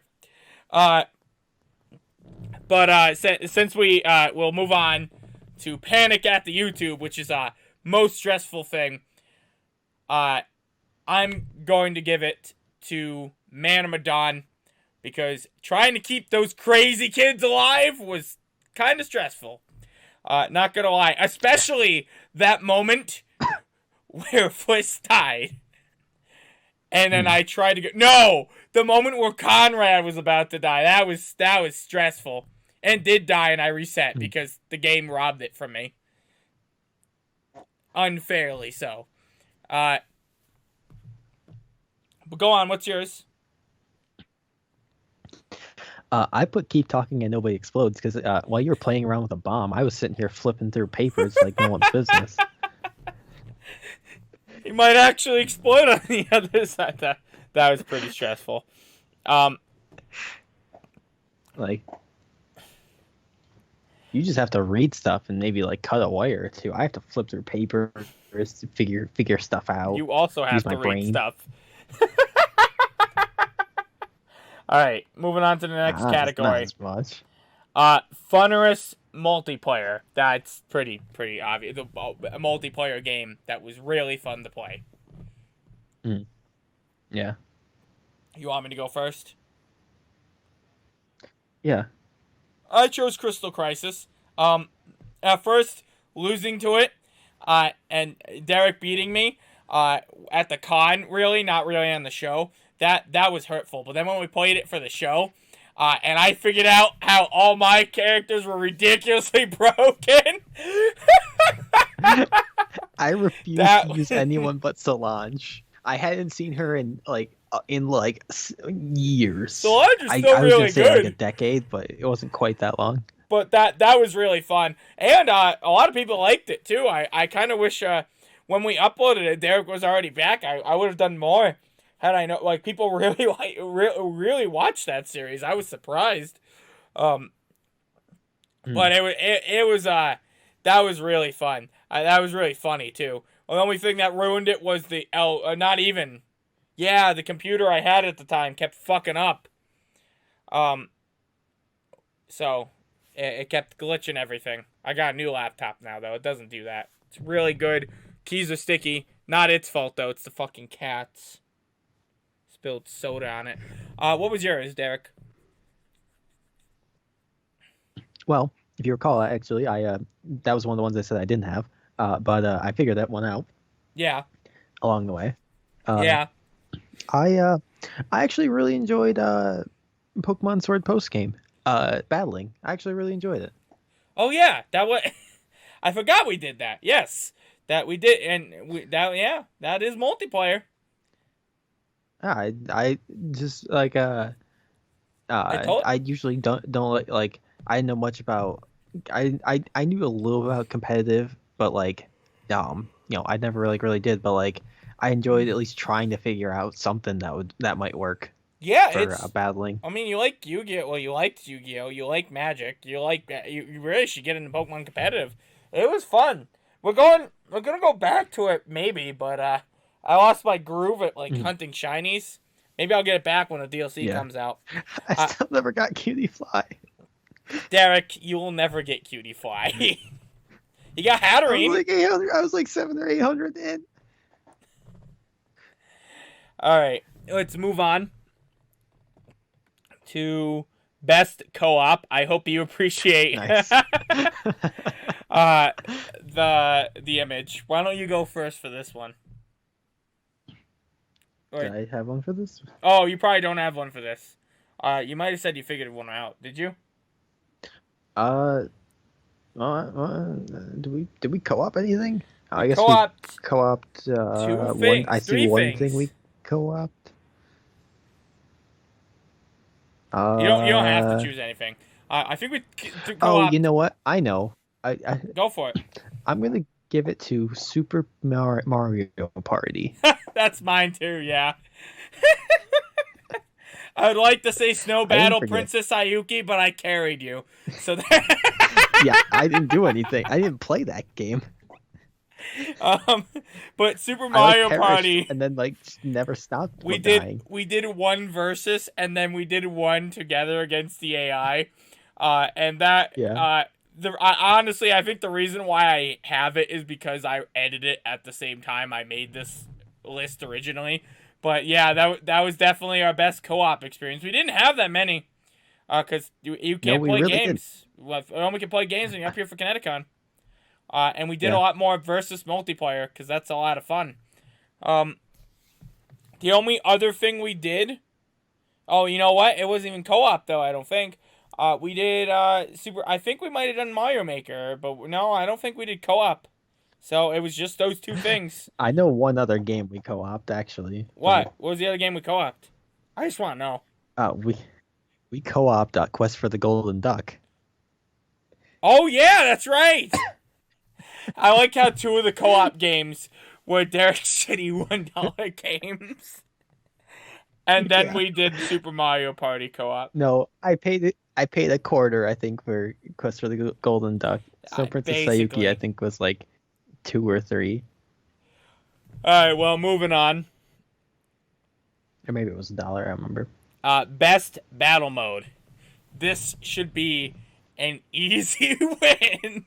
Since we'll move on to Panic at the YouTube, which is a most stressful thing, I'm going to give it to Man of Medan, because trying to keep those crazy kids alive was kind of stressful. Not gonna lie, especially that moment where Fliss died. And then I tried to go... No! The moment where Conrad was about to die. That was stressful. And did die, and I reset because the game robbed it from me. Unfairly so. But go on, what's yours? I put Keep Talking and Nobody Explodes because while you were playing around with a bomb, I was sitting here flipping through papers like no one's business. He might actually explode on the other side. That was pretty stressful. Like, you just have to read stuff and maybe like cut a wire or two. I have to flip through papers to figure stuff out. You also have Use to my read brain. stuff. All right, moving on to the next category. Not as much. Funnerest multiplayer. That's pretty obvious. A multiplayer game that was really fun to play. Yeah. You want me to go first? Yeah. I chose Crystal Crisis. At first, losing to it, and Derek beating me, at the con, really, not really on the show. That was hurtful. But then when we played it for the show, and I figured out how all my characters were ridiculously broken. I refuse to use anyone but Solange. I hadn't seen her in years. Solange is still I was really gonna say good. like a decade, but it wasn't quite that long. But that was really fun, and a lot of people liked it too. I kind of wish when we uploaded it, Derek was already back. I would have done more had I know. Like, people really really watched that series. I was surprised. But it was that was really fun. That was really funny too. The only thing that ruined it was the the computer I had at the time kept fucking up. So it kept glitching everything. I got a new laptop now though. It doesn't do that. It's really good. Keys are sticky. Not its fault though. It's the fucking cat's. Spilled soda on it. What was yours, Derek? Well, if you recall, actually, I that was one of the ones I said I didn't have. But I figured that one out. Yeah. Along the way. Yeah. I actually really enjoyed Pokemon Sword Post game. Battling. I actually really enjoyed it. Oh yeah, that was. I forgot we did that. Yes, that we did, and that is multiplayer. I just like I usually don't like I know much about I knew a little about competitive, but like I never really did, but like I enjoyed at least trying to figure out something that might work. Yeah, for battling. I mean, you like Yu-Gi-Oh. Well, you liked Yu-Gi-Oh. You like Magic. You really should get into Pokemon competitive. It was fun. We're gonna go back to it maybe, but I lost my groove at hunting shinies. Maybe I'll get it back when the DLC comes out. I still never got Cutie Fly. Derek, you will never get Cutie Fly. You got Hatterene. I was like 800. I was like 700 or 800 in. All right, let's move on to best co-op. I hope you appreciate nice. the image. Why don't you go first for this one? Did I have one for this? Oh, you probably don't have one for this. You might have said you figured one out. Did you? Did we co-op anything? I guess co-oped we co-oped two things. I see one thing we co-oped. You don't have to choose anything. I think we co-opted. Oh, you know what? I know. I go for it. I'm gonna give it to Super Mario Party. That's mine too. Yeah. I would like to say Snow Battle Princess Ayuki, but I carried you. So yeah, I didn't do anything. I didn't play that game. But Super Mario Party, and then never stopped. We did one versus, and then we did one together against the AI, and that honestly, I think the reason why I have it is because I edited it at the same time I made this list originally. But yeah, that was definitely our best co-op experience. We didn't have that many, because you can't play games. We only can play games when you're up here for Kineticon. And we did a lot more versus multiplayer, because that's a lot of fun. The only other thing we did... Oh, you know what? It wasn't even co-op, though, I don't think. We did I think we might have done Mario Maker, but no, I don't think we did co-op. So it was just those two things. I know one other game we co-opted, actually. What? What was the other game we co-opted? I just want to know. We co-opted Quest for the Golden Duck. Oh, yeah, that's right! I like how two of the co-op games were Derek's shitty $1 games. And then Yeah. we did Super Mario Party co-op. No, I paid it. I paid a quarter, I think, for Quest for the Golden Duck. Snow Princess Sayuki, I Basically. think, was like 2 or 3, Alright, well, moving on. or maybe it was $1. I don't remember. Best battle mode. This should be an easy win.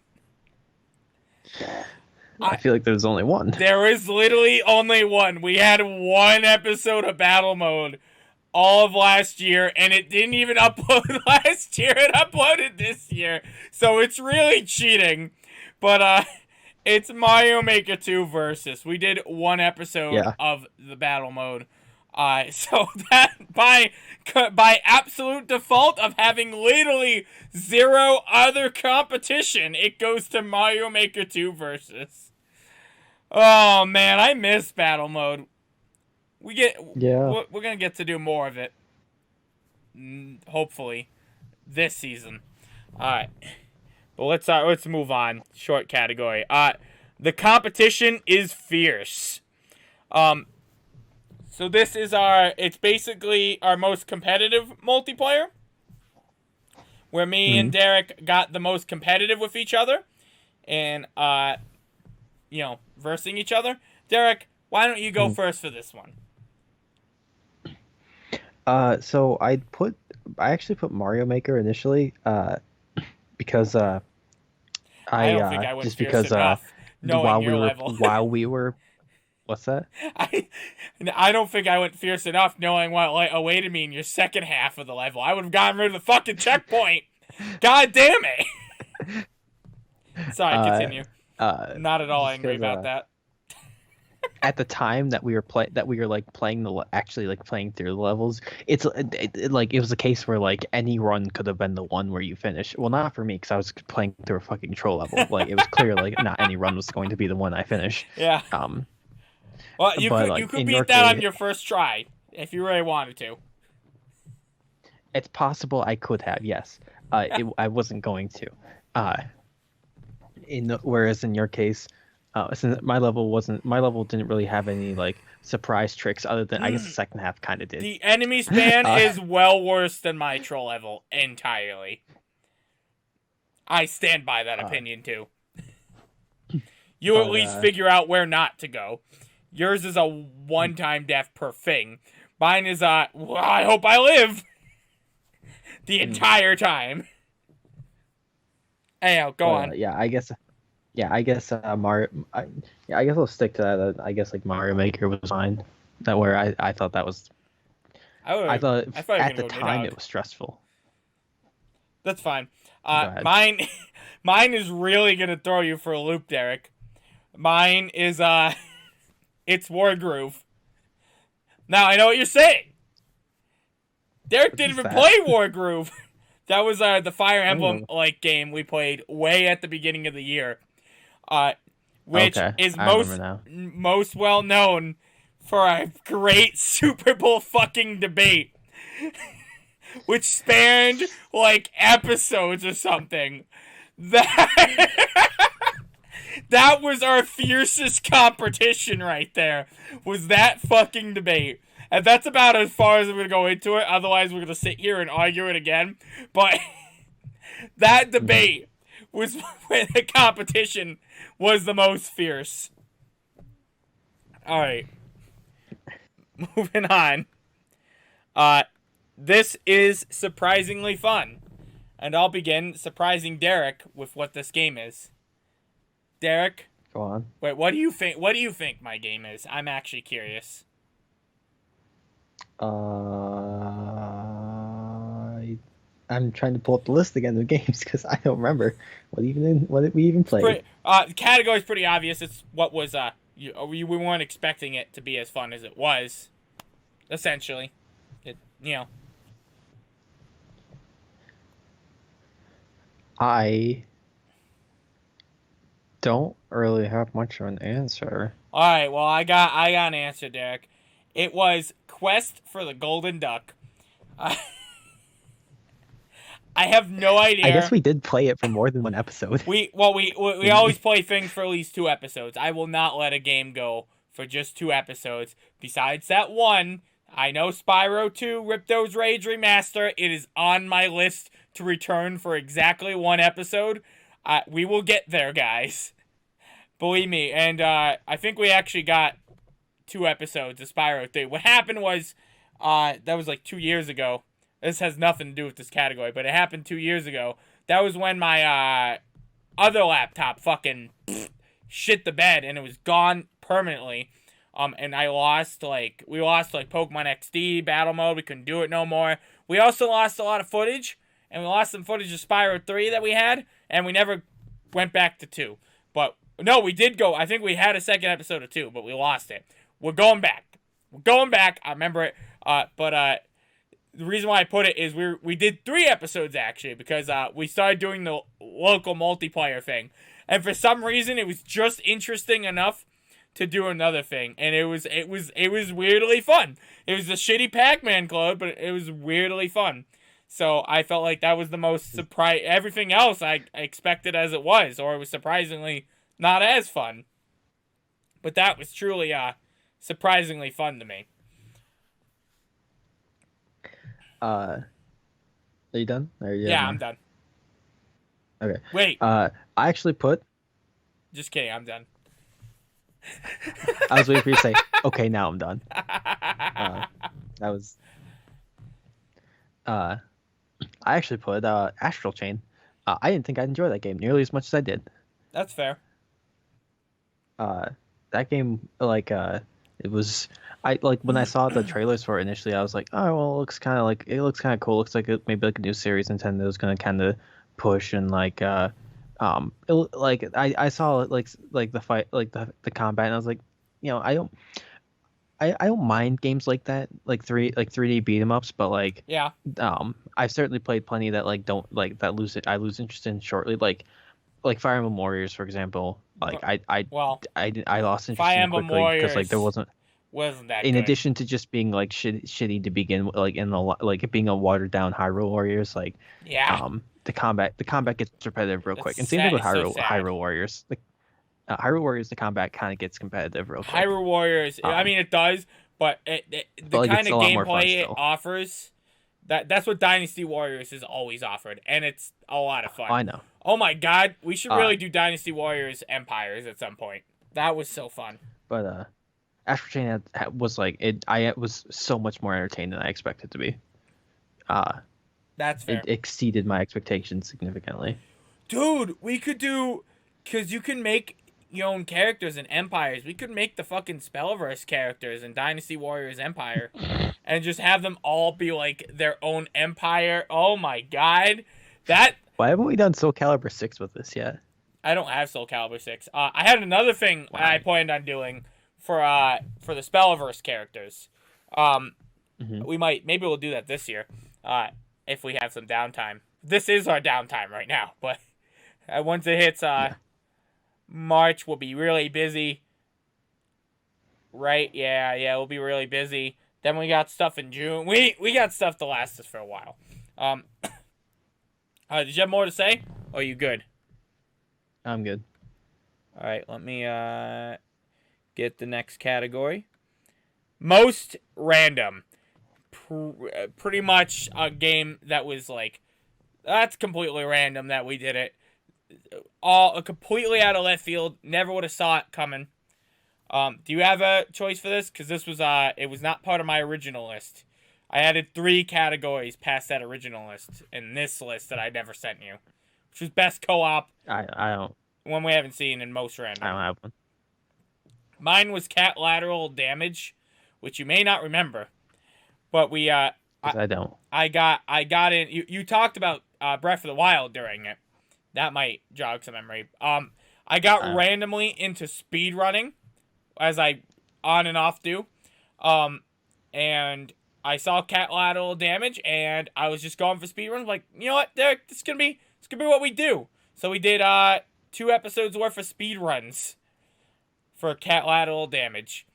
I feel like there's only one. There is literally only one. We had one episode of battle mode all of last year, and it didn't even upload last year. It uploaded this year. So it's really cheating. But it's Mario Maker 2 Versus. We did one episode of the battle mode. So that by absolute default of having literally zero other competition, it goes to Mario Maker 2 Versus. Oh man, I miss battle mode. We're gonna get to do more of it. Hopefully, this season. All right, but let's move on. Short category. The competition is fierce. So this is it's basically our most competitive multiplayer, where me and Derek got the most competitive with each other, and versing each other. Derek, why don't you go first for this one? So I actually put Mario Maker initially, because I don't think I went just fierce because enough, knowing your level. while we were, what's that? I don't think I went fierce enough, knowing what awaited me in your second half of the level. I would have gotten rid of the fucking checkpoint. God damn it! Sorry, continue. Not at all angry about that. At the time that we were playing through the levels, it was a case where like any run could have been the one where you finish. Well, not for me, because I was playing through a fucking troll level. Like, it was clear like not any run was going to be the one I finish. Yeah. Well, you could beat that on your first try if you really wanted to. It's possible I could have, yes. I wasn't going to. Whereas in your case, since my level didn't really have any like surprise tricks other than I guess the second half kind of did. The enemy span is well worse than my troll level entirely. I stand by that opinion too. You at least figure out where not to go. Yours is a one-time death per thing. Mine is I hope I live the entire time. Anyhow, go on. I guess Mario. I guess I'll stick to that. I guess like Mario Maker was fine. That where I thought that was. I thought at the time it was stressful. That's fine. Mine is really gonna throw you for a loop, Derek. Mine is it's War Groove. Now I know what you're saying. Derek didn't even play War Groove. That was the Fire Emblem like game we played way at the beginning of the year, which is most well known for a great Super Bowl fucking debate, which spanned like episodes or something. That was our fiercest competition right there. Was that fucking debate. And that's about as far as I'm going to go into it. Otherwise, we're going to sit here and argue it again. But that debate was when the competition was the most fierce. Alright. Moving on. This is surprisingly fun. And I'll begin surprising Derek with what this game is. Derek? Go on. Wait, what do you think? What do you think my game is? I'm actually curious. I'm trying to pull up the list again of games because I don't remember what did we even play. The category's pretty obvious. It's what was we weren't expecting it to be as fun as it was. Essentially, I don't really have much of an answer. All right, well I got an answer, Derek. It was Quest for the Golden Duck. I have no idea. I guess we did play it for more than one episode. We always play things for at least 2 episodes. I will not let a game go for just 2 episodes. Besides that one, I know Spyro 2 Ripto's Rage Remaster. It is on my list to return for exactly 1 episode. We will get there, guys. Believe me. And I think we actually got 2 episodes of Spyro 3. What happened was, that was like 2 years ago. This has nothing to do with this category, but it happened 2 years ago. That was when my other laptop fucking shit the bed, and it was gone permanently. And we lost Pokemon XD battle mode. We couldn't do it no more. We also lost a lot of footage, and we lost some footage of Spyro 3 that we had, and we never went back to 2. But no, we did go. I think we had a second episode of 2, but we lost it. We're going back. I remember it. But the reason why I put it is we did 3 episodes actually, because we started doing the local multiplayer thing, and for some reason it was just interesting enough to do another thing, and it was weirdly fun. It was a shitty Pac-Man clone, but it was weirdly fun. So I felt like that was the most surprise. Everything else I expected as it was, or it was surprisingly not as fun. But that was truly surprisingly fun to me. Are you done? Yeah, I'm done. Okay. Wait. I actually put. Just kidding. I'm done. I was waiting for you to say, "Okay, now I'm done." That was. I actually put Astral Chain. I didn't think I'd enjoy that game nearly as much as I did. That's fair. That game, it was. When I saw the trailers for it initially, I was like, oh well, it looks kind of cool. Looks like maybe like a new series Nintendo's gonna kind of push, and I saw the fight, the combat, and I was like, I don't mind games like that, like 3D beat 'em ups, but yeah, I've certainly played plenty that don't that lose it. I lose interest in shortly, like Fire Emblem Warriors, for example. I lost interest in it quickly because there wasn't that in good. addition to just being shitty to begin with, it being a watered down Hyrule Warriors, the combat gets repetitive real quick. And same thing with Hyrule Warriors. Hyrule Warriors, the combat kind of gets competitive real quick. Hyrule Warriors, I mean it does, but the kind of gameplay it offers, that's what Dynasty Warriors has always offered, and it's a lot of fun. I know. Oh my god, we should really do Dynasty Warriors Empires at some point. That was so fun. But Astral Chain was it was so much more entertaining than I expected to be. That's fair. It exceeded my expectations significantly. Dude, we could do, because you can make your own characters in Empires. We could make the fucking Spellverse characters in Dynasty Warriors Empire and just have them all be like their own empire. Oh my god. Why haven't we done Soul Calibur 6 with this yet? I don't have Soul Calibur 6. I had another thing I planned on doing for the Spellverse characters. Maybe we'll do that this year, if we have some downtime. This is our downtime right now, but once it hits March, we'll be really busy. Right? Yeah, we'll be really busy. Then we got stuff in June. We got stuff to last us for a while. Did you have more to say? Or are you good? I'm good. All right, let me get the next category. Most random. Pretty much a game that was that's completely random that we did it. All completely out of left field. Never would have saw it coming. Do you have a choice for this? Because this was it was not part of my original list. I added 3 categories past that original list in this list that I never sent you, which was best co-op. I don't. One we haven't seen in most random. I don't have one. Mine was cat lateral damage, which you may not remember, but we I don't. I got in. You talked about Breath of the Wild during it. That might jog some memory. I got randomly into speed running, as I on and off do, and I saw cat lateral damage, and I was just going for speed runs. Like, you know what, Derek, this could be what we do. So we did 2 episodes worth of speed runs for cat lateral damage.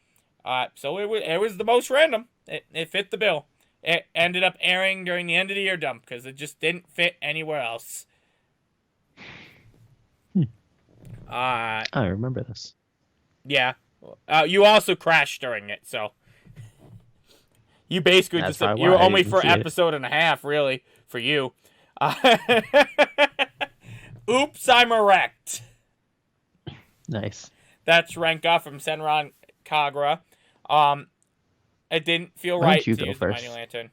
So it was the most random. It fit the bill. It ended up airing during the end of the year dump because it just didn't fit anywhere else. I remember this. Yeah. You also crashed during it, so you basically That's just probably you why were I only didn't for see it. episode and a half, really, for you. Oops, I'm erect. Nice. That's Renka from Senran Kagura. It didn't feel Why don't right you to go use the Mighty first? Lantern.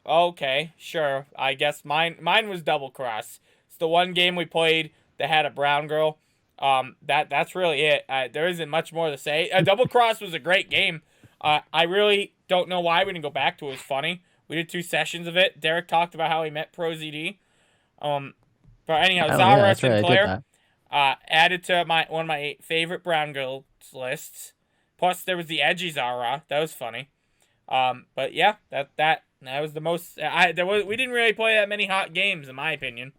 Okay, sure. I guess mine was Double Cross. It's the one game we played that had a brown girl. That's really it. There isn't much more to say. Double Cross was a great game. I really don't know why we didn't go back to it. It was funny. We did 2 sessions of it. Derek talked about how he met Pro ZD. But anyhow, Oh yeah, Zara that's right. I did Sinclair that. added to one of my favorite brown girls lists. Plus, there was the edgy Zara. That was funny. But yeah, that was the most. We didn't really play that many hot games, in my opinion.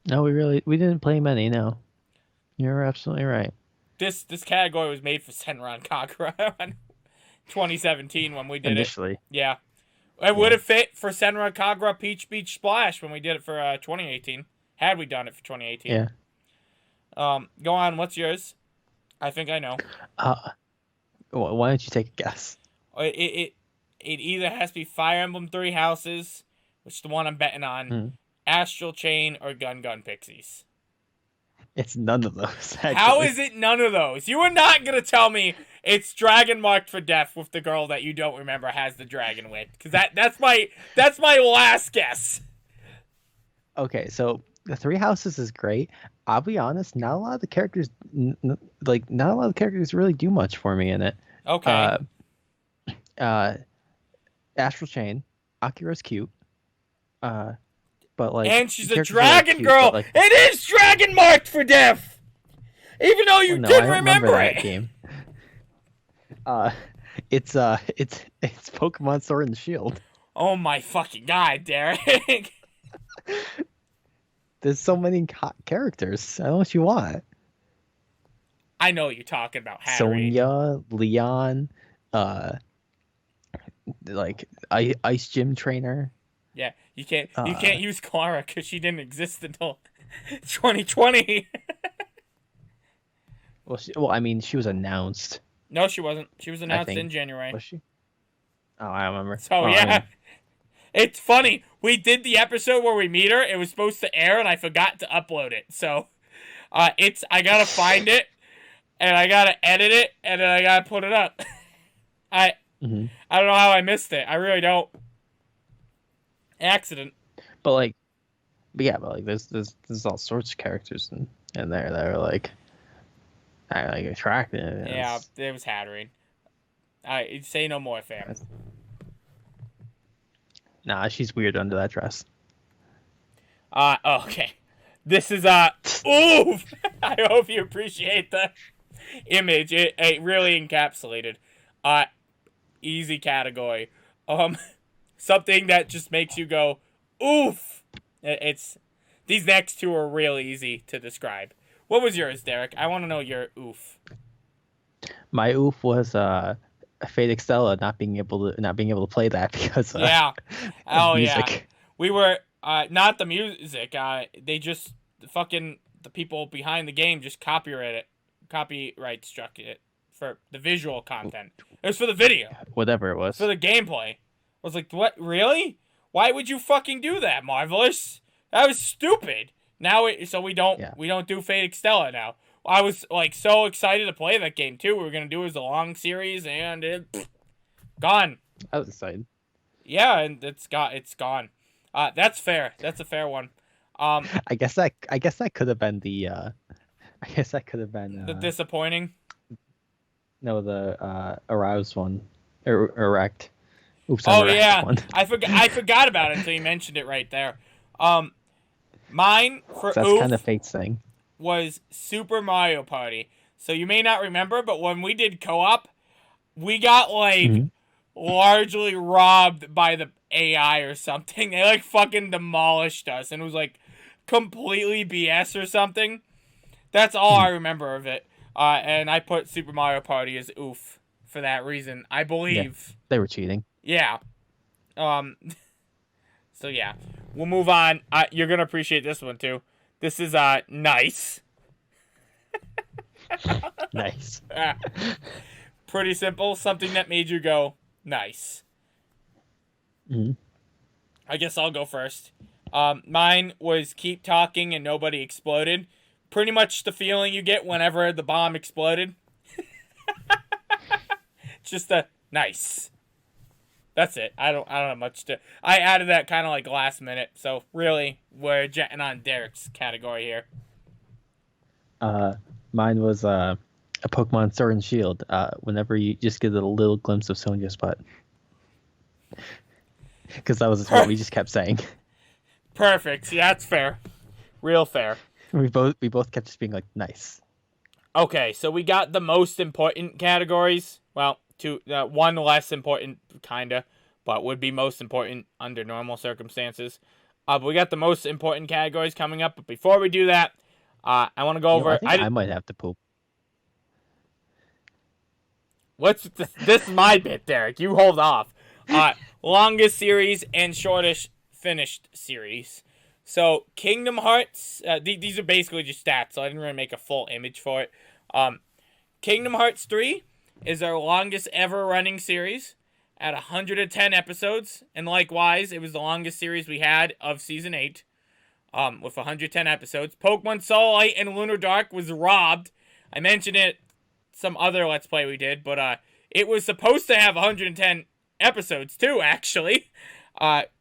No, we didn't play many. No, you're absolutely right. This category was made for Senran Kagura in 2017 when we did it. Initially, Yeah, it would have fit for Senran Kagura Peach Beach Splash when we did it for 2018. Had we done it for 2018? yeah. Go on. What's yours? I think I know. Why don't you take a guess? It either has to be Fire Emblem Three Houses, which is the one I'm betting on, Astral Chain, or Gun Gun Pixies. It's none of those. Actually. How is it none of those? You are not gonna tell me it's Dragon Marked for Death with the girl that you don't remember has the dragon with, because that's my last guess. Okay, so the Three Houses is great. I'll be honest, not a lot of the characters, really do much for me in it. Okay. Astral Chain, Akira's cute. But like, and she's a characters are, like, dragon cute, girl. but, like, It is Dragon Marked for Death, even though you no, didn't I don't remember that it. game. It's Pokemon Sword and Shield. Oh my fucking god, Derek. There's so many hot characters. I don't know what you want. I know what you're talking about, Harry. Sonya, Leon, like Ice Gym Trainer. Yeah, you can't use Clara because she didn't exist until 2020. I mean, she was announced. No, she wasn't. She was announced in January. Was she? Oh, I remember. So yeah, I mean, it's funny. We did the episode where we meet her. It was supposed to air, and I forgot to upload it. So, I gotta find it, and I gotta edit it, and then I gotta put it up. I don't know how I missed it. I really don't. Accident. But there's all sorts of characters in there that are like attractive. Yeah, it was Hatterene. I say no more, fam. Nah, she's weird under that dress. Okay. This is oof. I hope you appreciate the image. It really encapsulated. Easy category. Something that just makes you go, oof. It's these next two are really easy to describe. What was yours, Derek? I want to know your oof. My oof was Fate Extella not being able to play that because yeah. Oh music. Yeah. We were not the music. They just the people behind the game just copyright struck it for the visual content. It was for the video. Whatever it was. For the gameplay. I was like, what? Really? Why would you fucking do that, Marvelous? That was stupid. Now we don't do Fate Extella now. I was like so excited to play that game too. We were gonna do it as a long series, and gone. I was excited. Yeah, and it's gone. That's fair. That's a fair one. I guess that could have been the. I guess that could have been the disappointing. No, the aroused one, erect. Oops. Oh yeah, one. I forgot about it until you mentioned it right there. Mine for that's oof kind of Fate's thing. Was Super Mario Party. So you may not remember, but when we did co-op, we got largely robbed by the AI or something. They like fucking demolished us, and it was like completely BS or something. That's all I remember of it. And I put Super Mario Party as oof for that reason. I believe they were cheating. Yeah. So yeah, we'll move on. You're gonna appreciate this one too. This is nice. Nice. Pretty simple. Something that made you go nice. Mhm. I guess I'll go first. Mine was keep talking and nobody exploded. Pretty much the feeling you get whenever the bomb exploded. Just a nice. That's it. I don't have much to. I added that kind of like last minute, so really we're jetting on Derek's category here. Mine was a Pokemon Sword and Shield. Whenever you just get a little glimpse of Sonia's butt, because that was what we just kept saying. Perfect. Yeah, that's fair. Real fair. We both kept just being like nice. Okay, so we got the most important categories. Well, one less important, kinda, but would be most important under normal circumstances. But we got the most important categories coming up. But before we do that, I want to go over. I think I might have to poop. This is my bit, Derek. You hold off. Longest series and shortest finished series. So Kingdom Hearts. These are basically just stats, so I didn't really make a full image for it. Kingdom Hearts 3 is our longest ever running series at 110 episodes, and likewise, it was the longest series we had of season 8, with 110 episodes. Pokemon Soul Light and Lunar Dark was robbed. I mentioned it some other Let's Play we did, but it was supposed to have 110 episodes too, actually.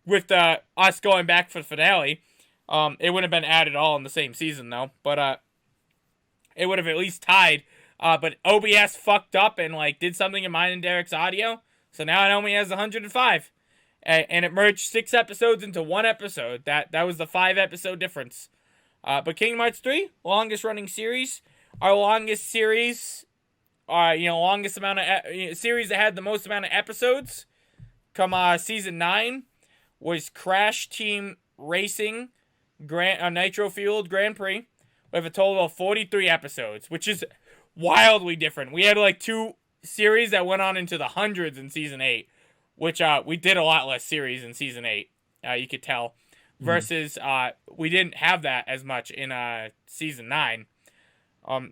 With us going back for the finale. It wouldn't have been added all in the same season, though. But it would have at least tied. But OBS fucked up and did something in mine and Derek's audio. So now it only has 105. And it merged 6 episodes into 1 episode. That was the 5-episode difference. But Kingdom Hearts 3, longest running series. Our longest series, longest amount of series that had the most amount of episodes, come season 9, was Crash Team Racing Nitro Fueled Grand Prix, with a total of 43 episodes, which is wildly different. We had 2 series that went on into the hundreds in season 8, which we did a lot less series in season 8, you could tell, versus we didn't have that as much in season 9.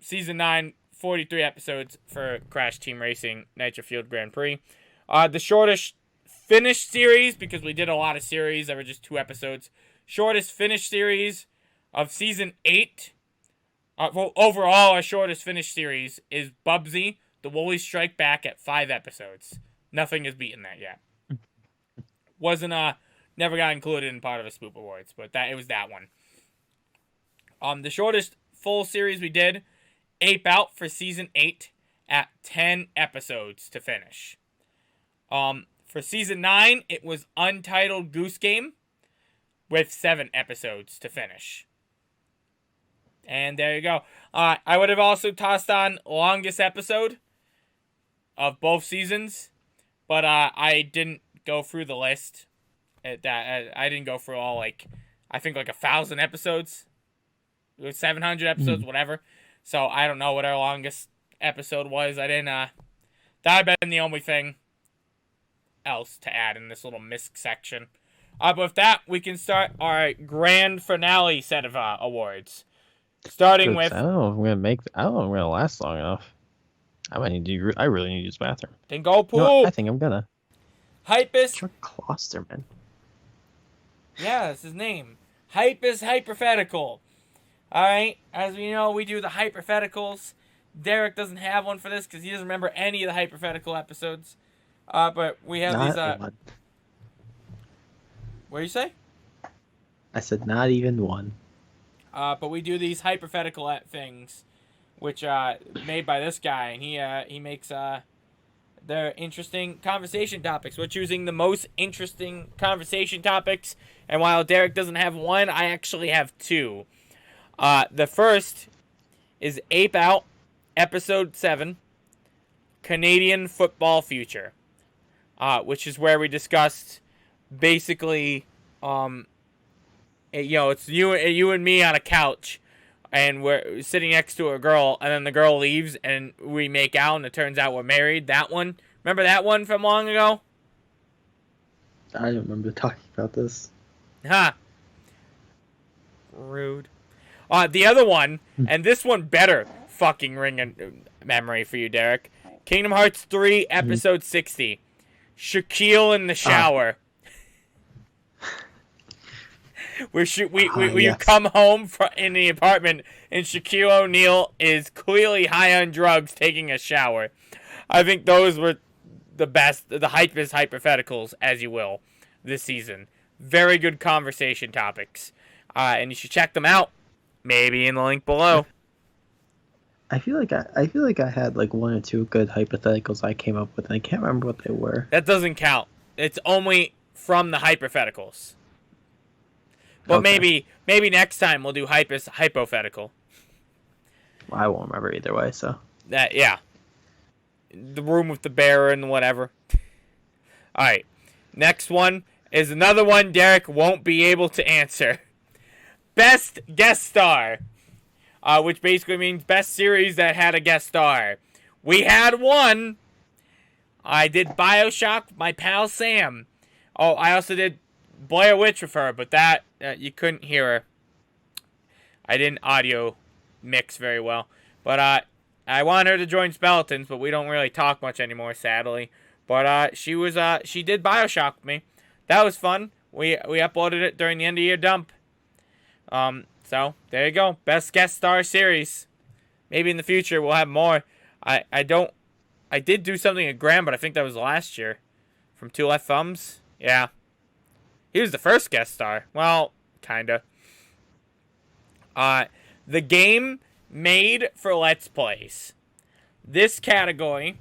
Season 9, 43 episodes for Crash Team Racing Nitro Fueled Grand Prix. The shortest finished series, because we did a lot of series that were just 2 episodes, shortest finished series of season 8. Overall, our shortest finished series is Bubsy, The Woolly Strike Back at 5 episodes. Nothing has beaten that yet. Wasn't never got included in part of the Spoop Awards, but it was that one. The shortest full series we did, Ape Out for season 8 at 10 episodes to finish. For season 9, it was Untitled Goose Game with 7 episodes to finish. And there you go. I would have also tossed on longest episode of both seasons, but I didn't go through the list. I didn't go through all I think 1,000 episodes. It was 700 episodes, whatever. So I don't know what our longest episode was. I didn't. That would have been the only thing else to add in this little misc section. But with that, we can start our grand finale set of awards. Starting with. I don't know if I'm gonna I don't know if I'm gonna last long enough. I might need to. I really need to use the bathroom. Then go poop. You know I think I'm gonna. Hypus. Klosterman. Yeah, that's his name. Hypus Hypothetical. Alright, as we know, we do the hypotheticals. Derek doesn't have one for this because he doesn't remember any of the hypothetical episodes. But we have these. One. What do you say? I said not even one. But we do these hypothetical things, which made by this guy, and he makes they're interesting conversation topics. We're choosing the most interesting conversation topics, and while Derek doesn't have one, I actually have 2. The first is Ape Out, Episode 7, Canadian Football Future, which is where we discussed basically, it's you and me on a couch, and we're sitting next to a girl, and then the girl leaves, and we make out, and it turns out we're married. That one. Remember that one from long ago? I don't remember talking about this. Ha! Rude. The other one, and this one better fucking ring a memory for you, Derek. Kingdom Hearts 3, Episode 60. Shaquille in the shower. Where you Yes. come home in the apartment and Shaquille O'Neal is clearly high on drugs taking a shower. I think those were the best, the hypest hypotheticals, as you will, this season. Very good conversation topics. And you should check them out. Maybe in the link below. I feel like I had like one or two good hypotheticals I came up with, and I can't remember what they were. That doesn't count. It's only from the hypotheticals. But Okay. maybe next time we'll do hypothetical. Well, I won't remember either way. So Yeah. The room with the bear and whatever. Alright. Next one is another one Derek won't be able to answer. Best guest star. Which basically means best series that had a guest star. We had one. I did Bioshock with my pal Sam. Oh, I also did Blair Witch with her, but that, you couldn't hear her. I didn't audio mix very well. But I want her to join Speletons, but we don't really talk much anymore, sadly. But she did Bioshock with me. That was fun. We uploaded it during the end of year dump. So there you go. Best guest star series. Maybe in the future we'll have more. I did do something at Graham, but I think that was last year. From Two Left Thumbs. Yeah. He was the first guest star. Well, kinda. The game made for Let's Plays. This category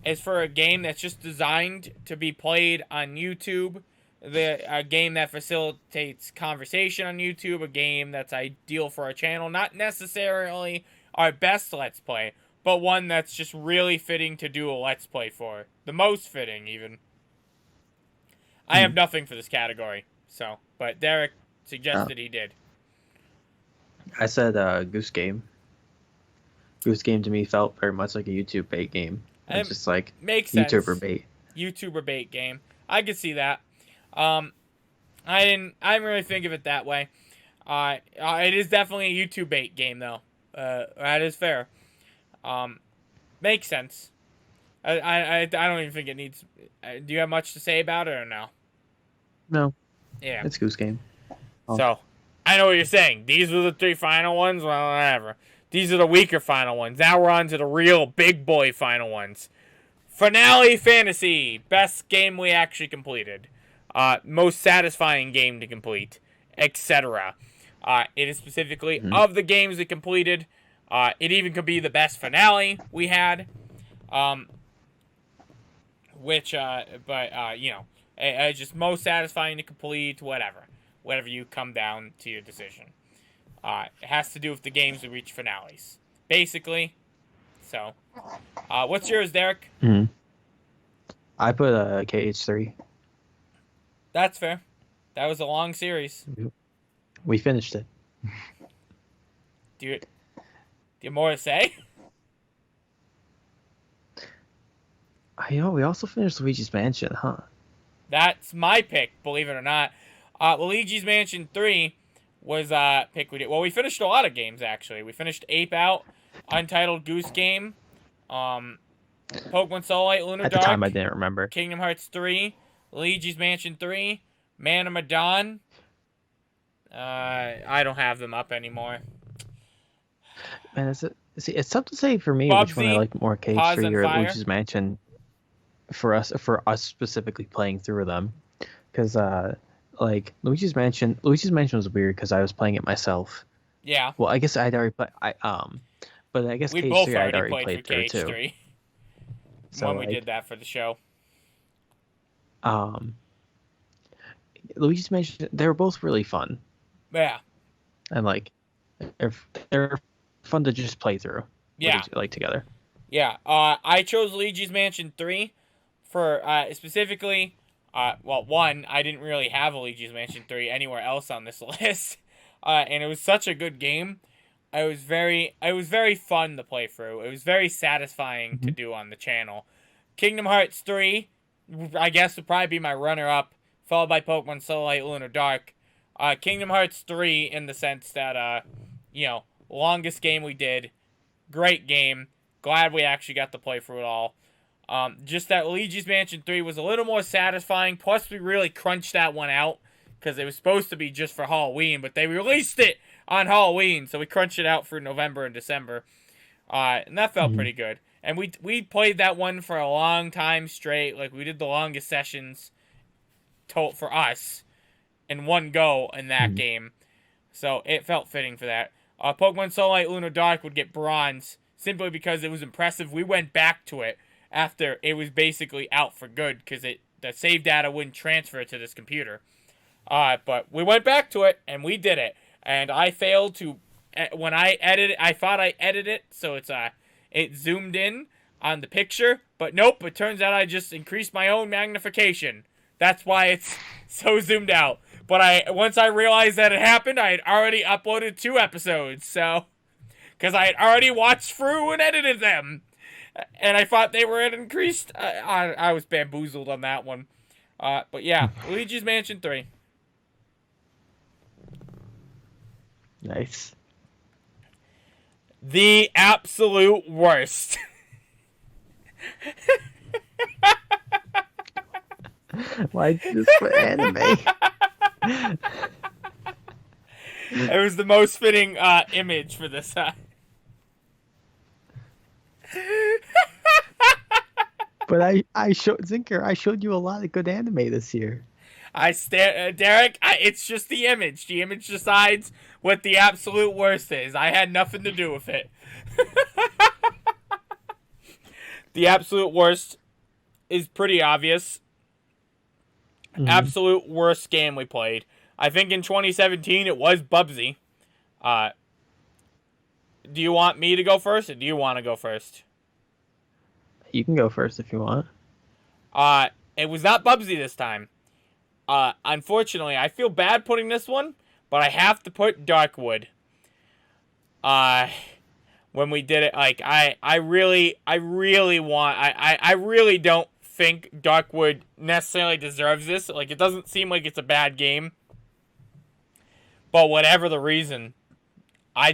is for a game that's just designed to be played on YouTube. A game that facilitates conversation on YouTube. A game that's ideal for our channel. Not necessarily our best Let's Play, but one that's just really fitting to do a Let's Play for. The most fitting, even. I have nothing for this category, but Derek suggested he did. I said Goose Game. Goose Game to me felt very much like a YouTube bait game. It's just like makes sense. YouTuber bait. YouTuber bait game. I could see that. I didn't really think of it that way. It is definitely a YouTube bait game though. That is fair. Makes sense. I don't even think it needs. Do you have much to say about it or no? No. Yeah. It's Goose Game. Oh. So, I know what you're saying. These were the three final ones. Well, whatever. These are the weaker final ones. Now we're on to the real big boy final ones. Finale Fantasy. Best game we actually completed. Most satisfying game to complete. Etc. It is specifically of the games we completed. It even could be the best finale we had. It's just most satisfying to complete, whatever you come down to your decision. It has to do with the games that reach finales, basically. So, what's yours, Derek? I put KH3. That's fair. That was a long series. We finished it. Do you have more to say? We also finished Luigi's Mansion, huh? That's my pick, believe it or not. Luigi's Mansion 3 was pick we did. Well, we finished a lot of games, actually. We finished Ape Out, Untitled Goose Game, Pokemon Soul Light, Lunar At Dark. the time, I didn't remember. Kingdom Hearts 3, Luigi's Mansion 3, Man of Medan. I don't have them up anymore. Man, it's tough to say for me Bubsy, which one I like more, KH3 or Fire. Luigi's Mansion. For us specifically playing through them, because like Luigi's Mansion was weird because I was playing it myself. Yeah. Well, I guess I'd already played. But I guess We KH3 both I'd already already played played through through KH3 too. So when we did that for the show. Luigi's Mansion, they were both really fun. Yeah. And like, they're fun to just play through. Yeah. Like together. Yeah. I chose Luigi's Mansion 3 for specifically. One, I didn't really have a Luigi's Mansion 3 anywhere else on this list, and it was such a good game. It was very fun to play through. It was very satisfying to do on the channel. Kingdom Hearts 3, I guess, would probably be my runner-up followed by Pokemon Soul Light, Lunar Dark. Kingdom Hearts 3 in the sense that, longest game we did. Great game. Glad we actually got to play through it all. Just that Luigi's Mansion 3 was a little more satisfying. Plus, we really crunched that one out because it was supposed to be just for Halloween, but they released it on Halloween, so we crunched it out for November and December. And that felt pretty good. And we played that one for a long time straight. Like, we did the longest sessions for us in one go in that game. So it felt fitting for that. Pokemon Soul Light Lunar Dark would get bronze simply because it was impressive. We went back to it after it was basically out for good because the save data wouldn't transfer to this computer. But we went back to it and we did it. And I failed to when I edited. I thought I edited it so it zoomed in on the picture, but nope. It turns out I just increased my own magnification. That's why it's so zoomed out. But once I realized that it happened, I had already uploaded 2 episodes, so because I had already watched through and edited them, and I thought they were at increased. I was bamboozled on that one. But yeah, Luigi's Mansion 3. Nice. The absolute worst. Why just for anime? It was the most fitting image for this. But I showed Zinker. I showed you a lot of good anime this year. Derek. It's just the image. The image decides what the absolute worst is. I had nothing to do with it. The absolute worst is pretty obvious. Absolute worst game we played. I think in 2017 it was Bubsy. Do you want me to go first, or do you want to go first? You can go first if you want. It was not Bubsy this time. Unfortunately, I feel bad putting this one, but I have to put Darkwood. When we did it, like I really don't think Darkwood necessarily deserves this. Like, it doesn't seem like it's a bad game. But whatever the reason, I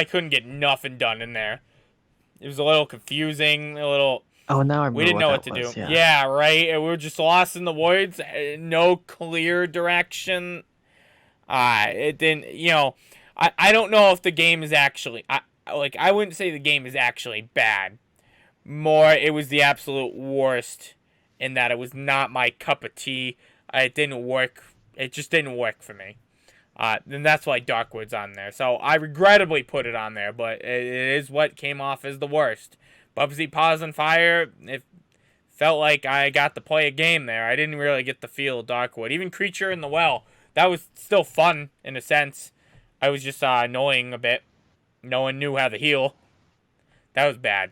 couldn't get nothing done in there. It was a little confusing, a little. Oh, now I remember. We didn't know what to do. Yeah, right. And we were just lost in the woods. No clear direction. It didn't. I don't know if the game is actually. I wouldn't say the game is actually bad. More, it was the absolute worst in that it was not my cup of tea. It didn't work. It just didn't work for me. And that's why Darkwood's on there. So I regrettably put it on there, but it is what came off as the worst. Bubsy Paws on Fire, it felt like I got to play a game there. I didn't really get the feel of Darkwood. Even Creature in the Well, that was still fun in a sense. I was just annoying a bit. No one knew how to heal. That was bad.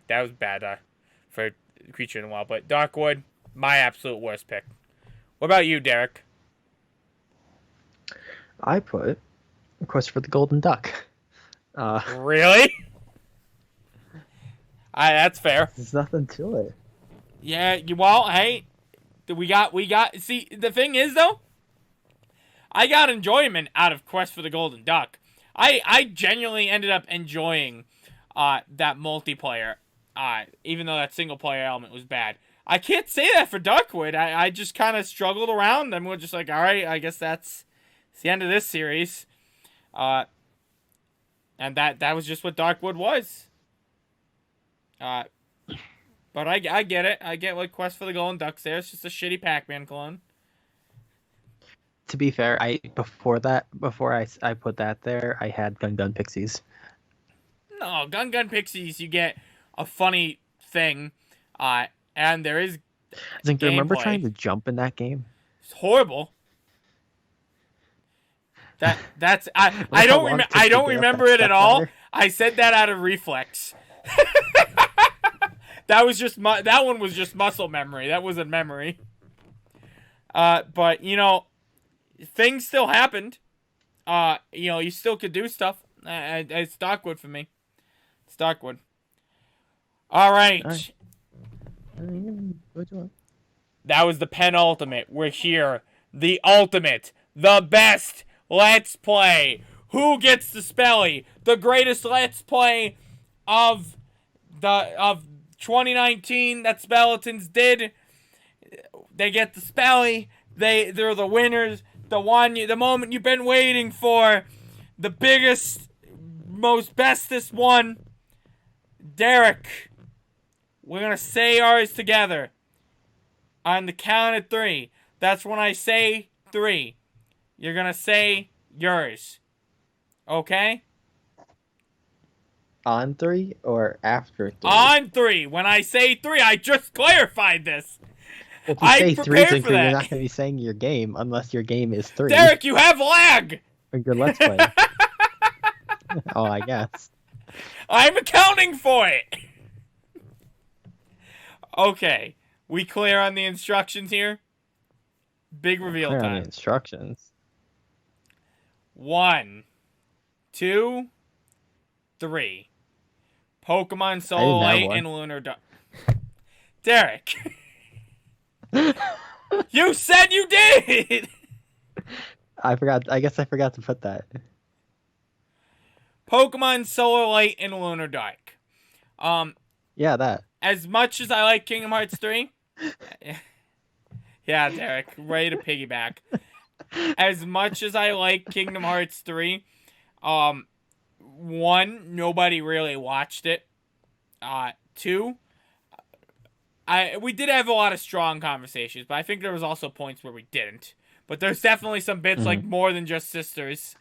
For Creature in the Well. But Darkwood, my absolute worst pick. What about you, Derek? I put Quest for the Golden Duck. Really? That's fair. There's nothing to it. Yeah, well, hey, we got. See, the thing is though, I got enjoyment out of Quest for the Golden Duck. I genuinely ended up enjoying that multiplayer, even though that single player element was bad. I can't say that for Darkwood. I just kind of struggled around, and we're just like, all right, I guess that's the end of this series. And that was just what Darkwood was. But I get it. I get what Quest for the Golden Duck's there. It's just a shitty Pac-Man clone. To be fair, before I put that there, I had Gun Pixies. No, Gun Pixies, you get a funny thing, and there is. I think, remember trying to jump in that game? It's horrible. I don't remember it at all. I said that out of reflex. That one was just muscle memory. That wasn't memory. But things still happened. You still could do stuff. It's Darkwood for me. It's Darkwood. All right. Which one? That was the penultimate. We're here. the ultimate, the best Let's Play. Who gets the Spelly? The greatest Let's Play of 2019 that Speletons did. They get the Spelly. They're the winners. The moment you've been waiting for. The biggest, most bestest one. Derek. We're gonna say ours together. On the count of 3. That's when I say 3. You're gonna say yours. Okay? On 3 or after 3? On 3. When I say 3, I just clarified this. Well, if you say 3, Zinker, you're not going to be saying your game unless your game is 3. Derek, you have lag! Or your Let's Play. Oh, I guess. I'm accounting for it! Okay. We clear on the instructions here? Big reveal Clear time. on the instructions. 1, 2, 3. Pokemon Soul Light and Lunar Dark. Derek. You said you did! I forgot. I guess I forgot to put that. Pokemon Solar Light and Lunar Dark. Yeah, that. As much as I like Kingdom Hearts 3... Yeah, Derek, ready to piggyback. As much as I like Kingdom Hearts 3, 1, nobody really watched it. 2, we did have a lot of strong conversations, but I think there was also points where we didn't. But there's definitely some bits like More Than Just Sisters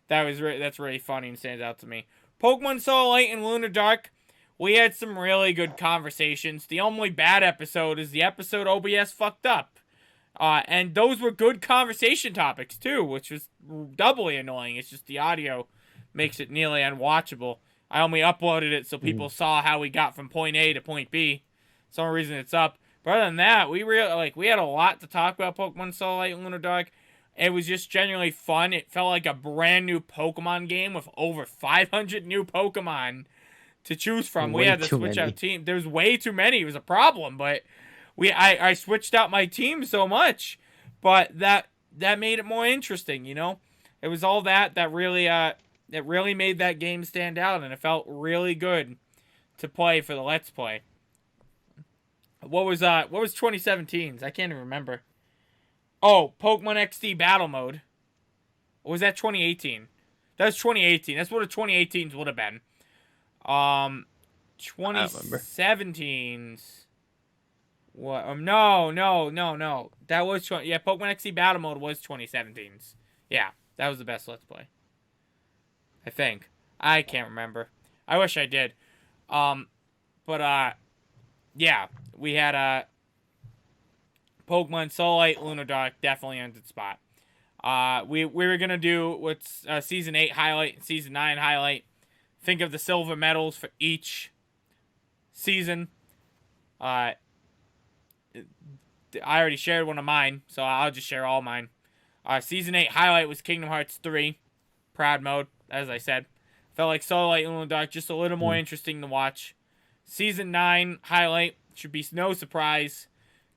that's really funny and stands out to me. Pokemon Soul Light and Lunar Dark, we had some really good conversations. The only bad episode is the episode OBS fucked up. And those were good conversation topics too, which was doubly annoying. It's just the audio makes it nearly unwatchable. I only uploaded it so people saw how we got from point A to point B. That's the only reason it's up. But other than that, we had a lot to talk about Pokemon Soul Light and Lunar Dark. It was just genuinely fun. It felt like a brand new Pokemon game with over 500 new Pokemon to choose from. We had to switch out team. There's way too many. It was a problem, but I switched out my team so much, but that made it more interesting. You know, it was all that really made that game stand out, and it felt really good to play for the Let's Play. What was 2017's? I can't even remember. Oh, Pokemon XD Battle Mode. Or was that 2018? That was 2018. That's what a 2018's would have been. 2017's. What? No. That was Pokemon XD Battle Mode was 2017's. Yeah, that was the best Let's Play. I think. I can't remember. I wish I did. Yeah, we had Pokemon Soul Light, Lunar Dark definitely earned its spot. We were gonna do what's Season 8 highlight and Season 9 highlight. Think of the silver medals for each season. I already shared one of mine, so I'll just share all mine. Season 8 highlight was Kingdom Hearts 3, Proud Mode, as I said. Felt like Soul Light and Lunar Dark just a little more interesting to watch. Season 9 highlight should be no surprise.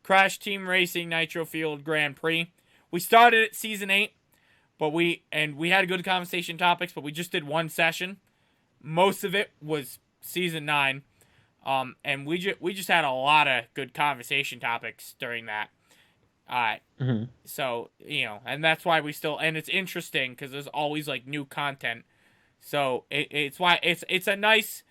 Crash Team Racing Nitro Field Grand Prix. We started at Season 8, but we had good conversation topics, but we just did one session. Most of it was Season 9. And we just had a lot of good conversation topics during that. So, you know, and that's why and it's interesting because there's always like new content. So it's why it's a nice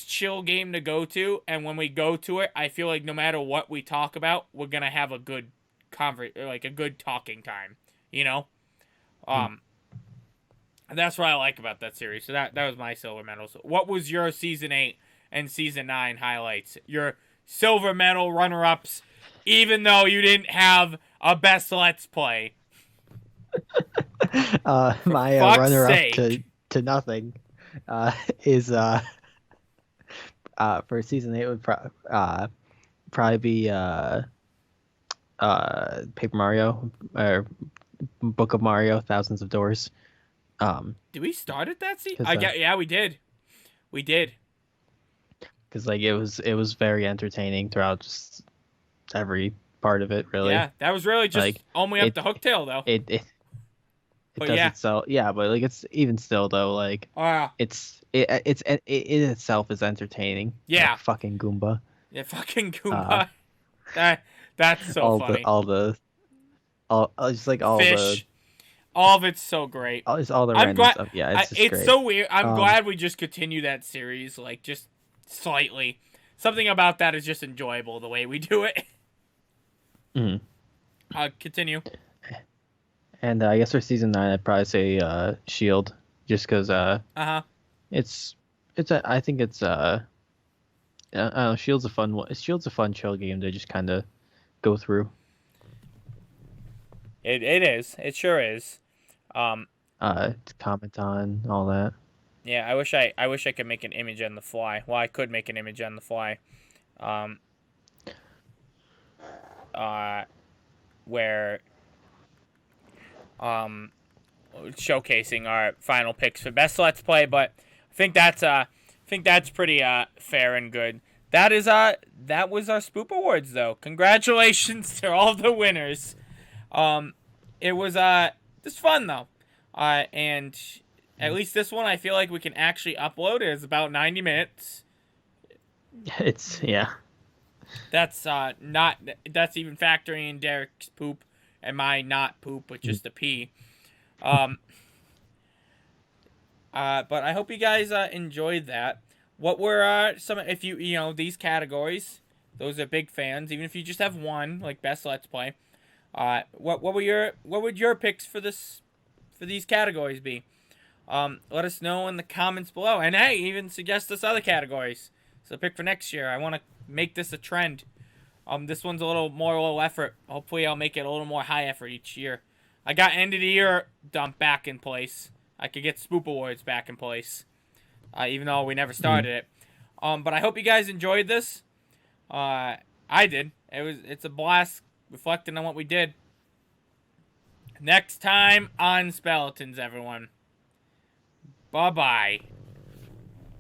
chill game to go to, and when we go to it, I feel like no matter what we talk about, we're gonna have a good a good talking time, you know. And that's what I like about that series. So that was my silver medals. What was your Season 8 and Season 9 highlights? Your silver medal runner-ups, even though you didn't have a best Let's Play. My runner-up to nothing is for Season 8 would probably be Paper Mario or Book of Mario, Thousands of Doors. Did we start at that season? Yeah, we did. We did. Because like it was very entertaining throughout just every part of it, really. Yeah, that was really just Like only up it the hooktail though. it But does yeah, itself. Yeah, but like it's even still though, like uh, it in itself is entertaining. Like yeah, fucking Goomba. yeah, fucking Uh, Goomba. That's so funny. just like all the Fish, all of it's so great. just all the I'm random glad. stuff. Yeah, it's just It's great. so weird. I'm Um, glad we just continue that series, like just slightly. Something about that is just enjoyable the way we do it. mhm. Continue. And I guess for season 9, I'd probably say Shield, just because Uh huh. it's I think it's I don't know, Shield's a fun one. Shield's a fun chill game to just kind of go through. It is. It sure is. Um. To comment on all that. Yeah. I wish I could make an image on the fly. Well, I could make an image on the fly. Um. Uh. Where. Um. Showcasing our final picks for best Let's Play, but I think that's pretty fair and good. That was our Spoop Awards though. Congratulations to all the winners. Um, it was just fun though. And at least this one I feel like we can actually upload. It's about 90 minutes. It's yeah. That's not that's even factoring in Derek's poop and my not poop with just a pee. Um, but I hope you guys enjoyed that. What were some if you know these categories? Those are big fans. Even if you just have one, like best Let's Play. What would your picks for these categories be? Let us know in the comments below. And hey, even suggest us other categories. So pick for next year. I want to make this a trend. This one's a little more low effort. Hopefully, I'll make it a little more high effort each year. I got end of the year dump back in place. I could get Spoop Awards back in place, even though we never started it. But I hope you guys enjoyed this. I did. It's a blast reflecting on what we did. Next time on Speletons, everyone. Bye bye.